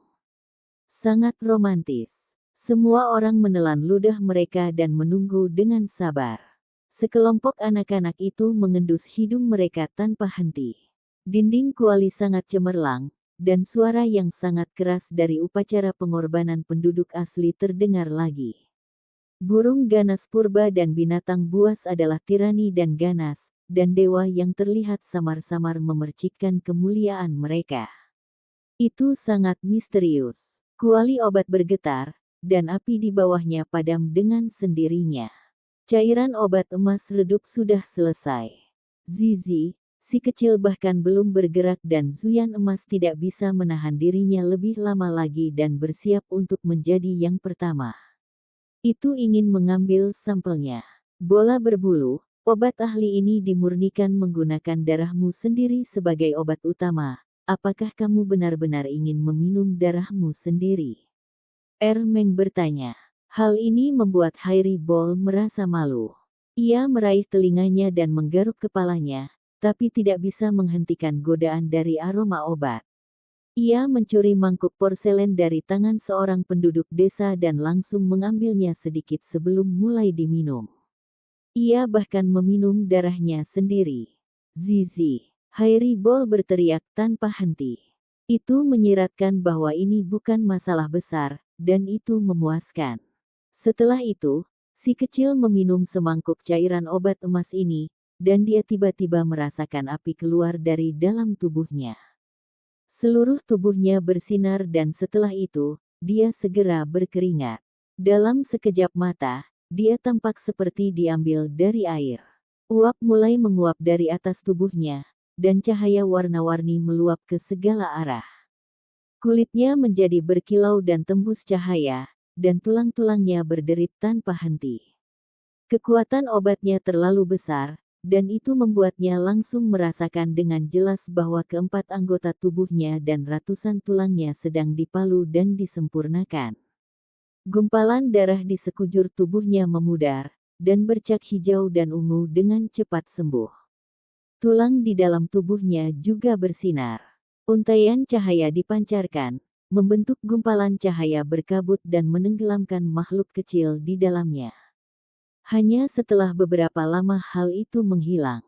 Sangat romantis. Semua orang menelan ludah mereka dan menunggu dengan sabar. Sekelompok anak-anak itu mengendus hidung mereka tanpa henti. Dinding kuali sangat cemerlang, dan suara yang sangat keras dari upacara pengorbanan penduduk asli terdengar lagi. Burung ganas purba dan binatang buas adalah tirani dan ganas, dan dewa yang terlihat samar-samar memercikkan kemuliaan mereka. Itu sangat misterius. Kuali obat bergetar, dan api di bawahnya padam dengan sendirinya. Cairan obat emas redup sudah selesai. Zizi, si kecil bahkan belum bergerak dan Zuyan emas tidak bisa menahan dirinya lebih lama lagi dan bersiap untuk menjadi yang pertama. Itu ingin mengambil sampelnya. Bola berbulu, obat ahli ini dimurnikan menggunakan darahmu sendiri sebagai obat utama. Apakah kamu benar-benar ingin meminum darahmu sendiri? Ermeng bertanya. Hal ini membuat Hairi Bol merasa malu. Ia meraih telinganya dan menggaruk kepalanya, tapi tidak bisa menghentikan godaan dari aroma obat. Ia mencuri mangkuk porselen dari tangan seorang penduduk desa dan langsung mengambilnya sedikit sebelum mulai diminum. Ia bahkan meminum darahnya sendiri. Zizi, Hairi Bol berteriak tanpa henti. Itu menyiratkan bahwa ini bukan masalah besar, dan itu memuaskan. Setelah itu, si kecil meminum semangkuk cairan obat emas ini, dan dia tiba-tiba merasakan api keluar dari dalam tubuhnya. Seluruh tubuhnya bersinar dan setelah itu, dia segera berkeringat. Dalam sekejap mata, dia tampak seperti diambil dari air. Uap mulai menguap dari atas tubuhnya, dan cahaya warna-warni meluap ke segala arah. Kulitnya menjadi berkilau dan tembus cahaya, dan tulang-tulangnya berderit tanpa henti. Kekuatan obatnya terlalu besar, dan itu membuatnya langsung merasakan dengan jelas bahwa keempat anggota tubuhnya dan ratusan tulangnya sedang dipalu dan disempurnakan. Gumpalan darah di sekujur tubuhnya memudar, dan bercak hijau dan ungu dengan cepat sembuh. Tulang di dalam tubuhnya juga bersinar. Untaian cahaya dipancarkan, membentuk gumpalan cahaya berkabut dan menenggelamkan makhluk kecil di dalamnya. Hanya setelah beberapa lama hal itu menghilang.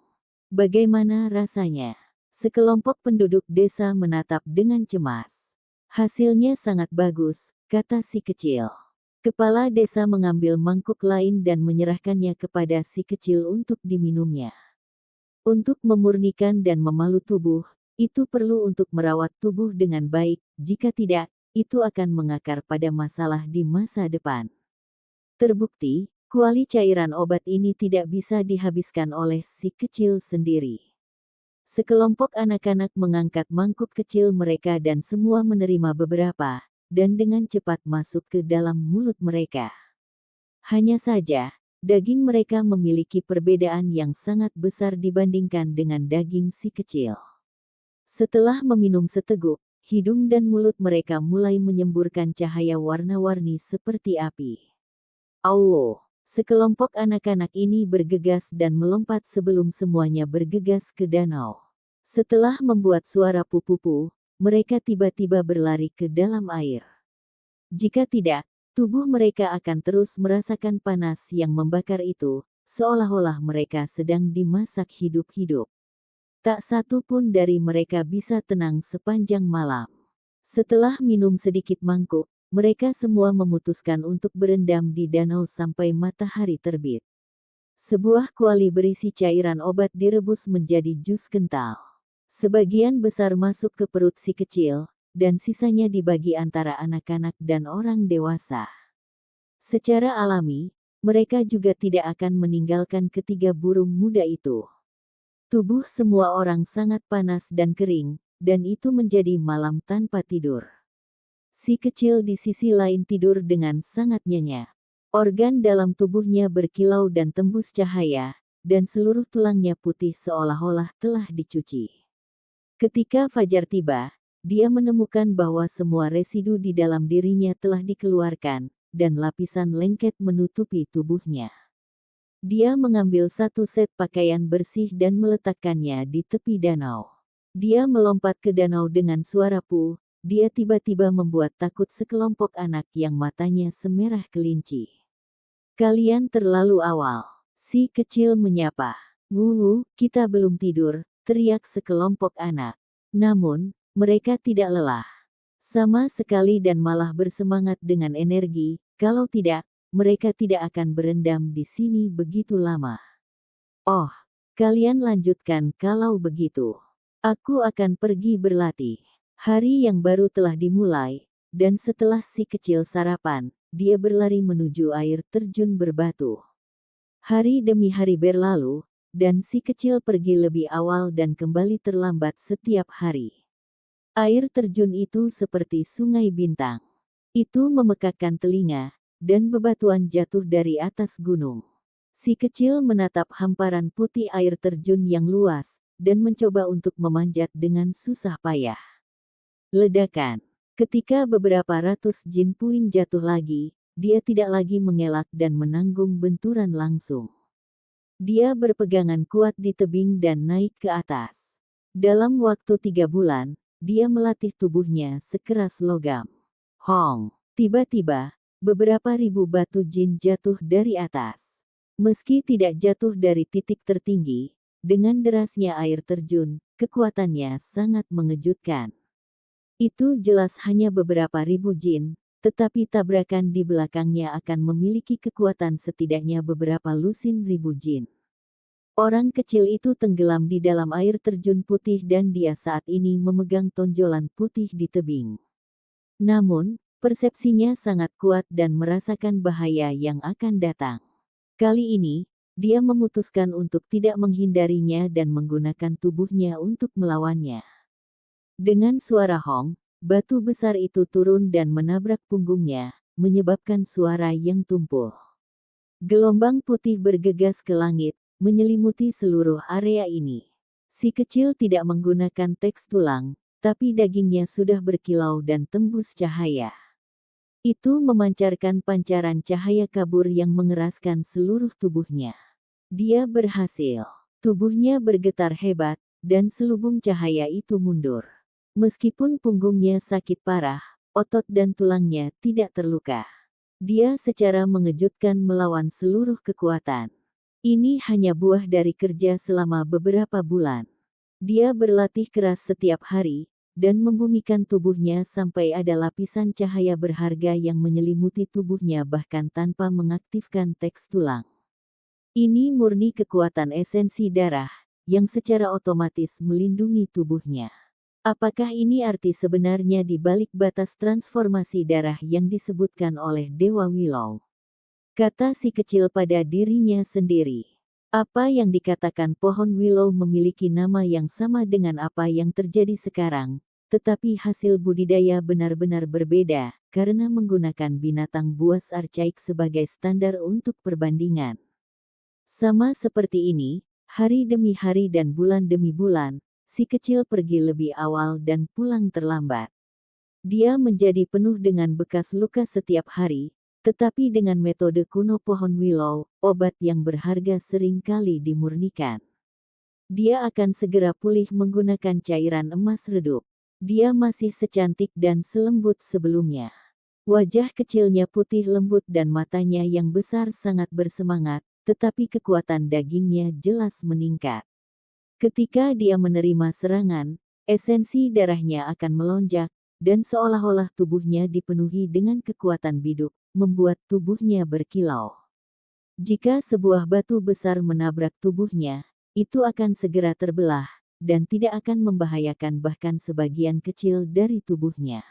Bagaimana rasanya? Sekelompok penduduk desa menatap dengan cemas. Hasilnya sangat bagus, kata si kecil. Kepala desa mengambil mangkuk lain dan menyerahkannya kepada si kecil untuk diminumnya. Untuk memurnikan dan memalu tubuh, itu perlu untuk merawat tubuh dengan baik, jika tidak, itu akan mengakar pada masalah di masa depan. Terbukti, kuali cairan obat ini tidak bisa dihabiskan oleh si kecil sendiri. Sekelompok anak-anak mengangkat mangkuk kecil mereka dan semua menerima beberapa, dan dengan cepat masuk ke dalam mulut mereka. Hanya saja, daging mereka memiliki perbedaan yang sangat besar dibandingkan dengan daging si kecil. Setelah meminum seteguk, hidung dan mulut mereka mulai menyemburkan cahaya warna-warni seperti api. Auo! Sekelompok anak-anak ini bergegas dan melompat sebelum semuanya bergegas ke danau. Setelah membuat suara pupupu, mereka tiba-tiba berlari ke dalam air. Jika tidak, tubuh mereka akan terus merasakan panas yang membakar itu, seolah-olah mereka sedang dimasak hidup-hidup. Tak satu pun dari mereka bisa tenang sepanjang malam. Setelah minum sedikit mangkuk, mereka semua memutuskan untuk berendam di danau sampai matahari terbit. Sebuah kuali berisi cairan obat direbus menjadi jus kental. Sebagian besar masuk ke perut si kecil, dan sisanya dibagi antara anak-anak dan orang dewasa. Secara alami, mereka juga tidak akan meninggalkan ketiga burung muda itu. Tubuh semua orang sangat panas dan kering, dan itu menjadi malam tanpa tidur. Si kecil di sisi lain tidur dengan sangat nyenyak. Organ dalam tubuhnya berkilau dan tembus cahaya, dan seluruh tulangnya putih seolah-olah telah dicuci. Ketika fajar tiba, dia menemukan bahwa semua residu di dalam dirinya telah dikeluarkan, dan lapisan lengket menutupi tubuhnya. Dia mengambil satu set pakaian bersih dan meletakkannya di tepi danau. Dia melompat ke danau dengan suara puh. Dia tiba-tiba membuat takut sekelompok anak yang matanya semerah kelinci. Kalian terlalu awal. Si kecil menyapa. Wuhu, kita belum tidur, teriak sekelompok anak. Namun, mereka tidak lelah. Sama sekali dan malah bersemangat dengan energi, kalau tidak, mereka tidak akan berendam di sini begitu lama. Oh, kalian lanjutkan kalau begitu. Aku akan pergi berlatih. Hari yang baru telah dimulai, dan setelah si kecil sarapan, dia berlari menuju air terjun berbatu. Hari demi hari berlalu, dan si kecil pergi lebih awal dan kembali terlambat setiap hari. Air terjun itu seperti sungai bintang. Itu memekakkan telinga, dan bebatuan jatuh dari atas gunung. Si kecil menatap hamparan putih air terjun yang luas, dan mencoba untuk memanjat dengan susah payah. Ledakan. Ketika beberapa ratus jin puing jatuh lagi, dia tidak lagi mengelak dan menanggung benturan langsung. Dia berpegangan kuat di tebing dan naik ke atas. Dalam waktu 3 bulan, dia melatih tubuhnya sekeras logam. Hong! Tiba-tiba, beberapa ribu batu jin jatuh dari atas. Meski tidak jatuh dari titik tertinggi, dengan derasnya air terjun, kekuatannya sangat mengejutkan. Itu jelas hanya beberapa ribu jin, tetapi tabrakan di belakangnya akan memiliki kekuatan setidaknya beberapa lusin ribu jin. Orang kecil itu tenggelam di dalam air terjun putih dan dia saat ini memegang tonjolan putih di tebing. Namun, persepsinya sangat kuat dan merasakan bahaya yang akan datang. Kali ini, dia memutuskan untuk tidak menghindarinya dan menggunakan tubuhnya untuk melawannya. Dengan suara hong, batu besar itu turun dan menabrak punggungnya, menyebabkan suara yang tumpul. Gelombang putih bergegas ke langit, menyelimuti seluruh area ini. Si kecil tidak menggunakan teks tulang, tapi dagingnya sudah berkilau dan tembus cahaya. Itu memancarkan pancaran cahaya kabur yang mengeraskan seluruh tubuhnya. Dia berhasil. Tubuhnya bergetar hebat, dan selubung cahaya itu mundur. Meskipun punggungnya sakit parah, otot dan tulangnya tidak terluka. Dia secara mengejutkan melawan seluruh kekuatan. Ini hanya buah dari kerja selama beberapa bulan. Dia berlatih keras setiap hari, dan membumikan tubuhnya sampai ada lapisan cahaya berharga yang menyelimuti tubuhnya bahkan tanpa mengaktifkan teks tulang. Ini murni kekuatan esensi darah, yang secara otomatis melindungi tubuhnya. Apakah ini arti sebenarnya di balik batas transformasi darah yang disebutkan oleh Dewa Willow? Kata si kecil pada dirinya sendiri. Apa yang dikatakan pohon Willow memiliki nama yang sama dengan apa yang terjadi sekarang, tetapi hasil budidaya benar-benar berbeda, karena menggunakan binatang buas archaik sebagai standar untuk perbandingan. Sama seperti ini, hari demi hari dan bulan demi bulan, si kecil pergi lebih awal dan pulang terlambat. Dia menjadi penuh dengan bekas luka setiap hari, tetapi dengan metode kuno pohon Willow, obat yang berharga sering kali dimurnikan. Dia akan segera pulih menggunakan cairan emas redup. Dia masih secantik dan selembut sebelumnya. Wajah kecilnya putih lembut dan matanya yang besar sangat bersemangat, tetapi kekuatan dagingnya jelas meningkat. Ketika dia menerima serangan, esensi darahnya akan melonjak, dan seolah-olah tubuhnya dipenuhi dengan kekuatan biduk, membuat tubuhnya berkilau. Jika sebuah batu besar menabrak tubuhnya, itu akan segera terbelah, dan tidak akan membahayakan bahkan sebagian kecil dari tubuhnya.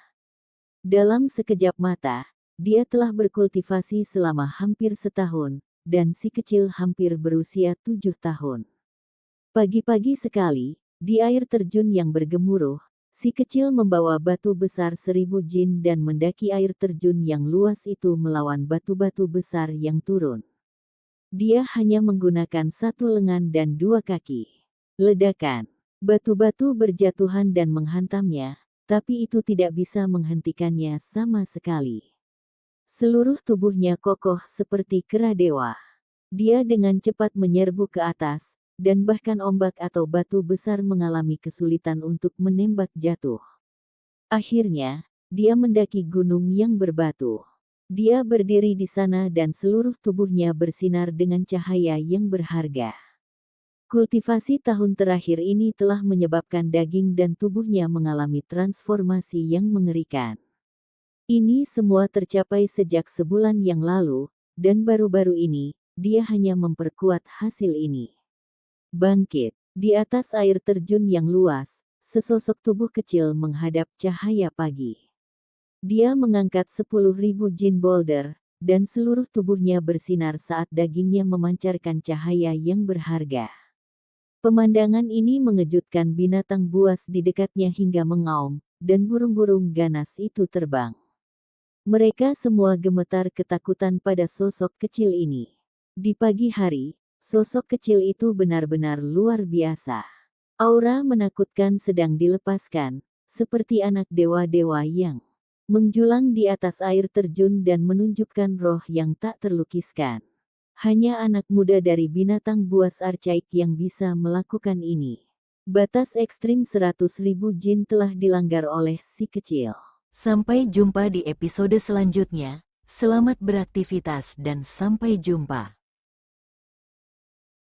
Dalam sekejap mata, dia telah berkultivasi selama hampir setahun, dan si kecil hampir berusia 7 tahun. Pagi-pagi sekali, di air terjun yang bergemuruh, si kecil membawa batu besar 1000 jin dan mendaki air terjun yang luas itu melawan batu-batu besar yang turun. Dia hanya menggunakan 1 lengan dan 2 kaki. Ledakan. Batu-batu berjatuhan dan menghantamnya, tapi itu tidak bisa menghentikannya sama sekali. Seluruh tubuhnya kokoh seperti kera dewa. Dia dengan cepat menyerbu ke atas, dan bahkan ombak atau batu besar mengalami kesulitan untuk menembak jatuh. Akhirnya, dia mendaki gunung yang berbatu. Dia berdiri di sana dan seluruh tubuhnya bersinar dengan cahaya yang berharga. Kultivasi tahun terakhir ini telah menyebabkan daging dan tubuhnya mengalami transformasi yang mengerikan. Ini semua tercapai sejak sebulan yang lalu, dan baru-baru ini, dia hanya memperkuat hasil ini. Bangkit. Di atas air terjun yang luas, sesosok tubuh kecil menghadap cahaya pagi. Dia mengangkat 10.000 jin boulder, dan seluruh tubuhnya bersinar saat dagingnya memancarkan cahaya yang berharga. Pemandangan ini mengejutkan binatang buas di dekatnya hingga mengaum, dan burung-burung ganas itu terbang. Mereka semua gemetar ketakutan pada sosok kecil ini. Di pagi hari, sosok kecil itu benar-benar luar biasa. Aura menakutkan sedang dilepaskan, seperti anak dewa-dewa yang menjulang di atas air terjun dan menunjukkan roh yang tak terlukiskan. Hanya anak muda dari binatang buas archaik yang bisa melakukan ini. Batas ekstrim 100.000 jin telah dilanggar oleh si kecil. Sampai jumpa di episode selanjutnya. Selamat beraktivitas dan sampai jumpa.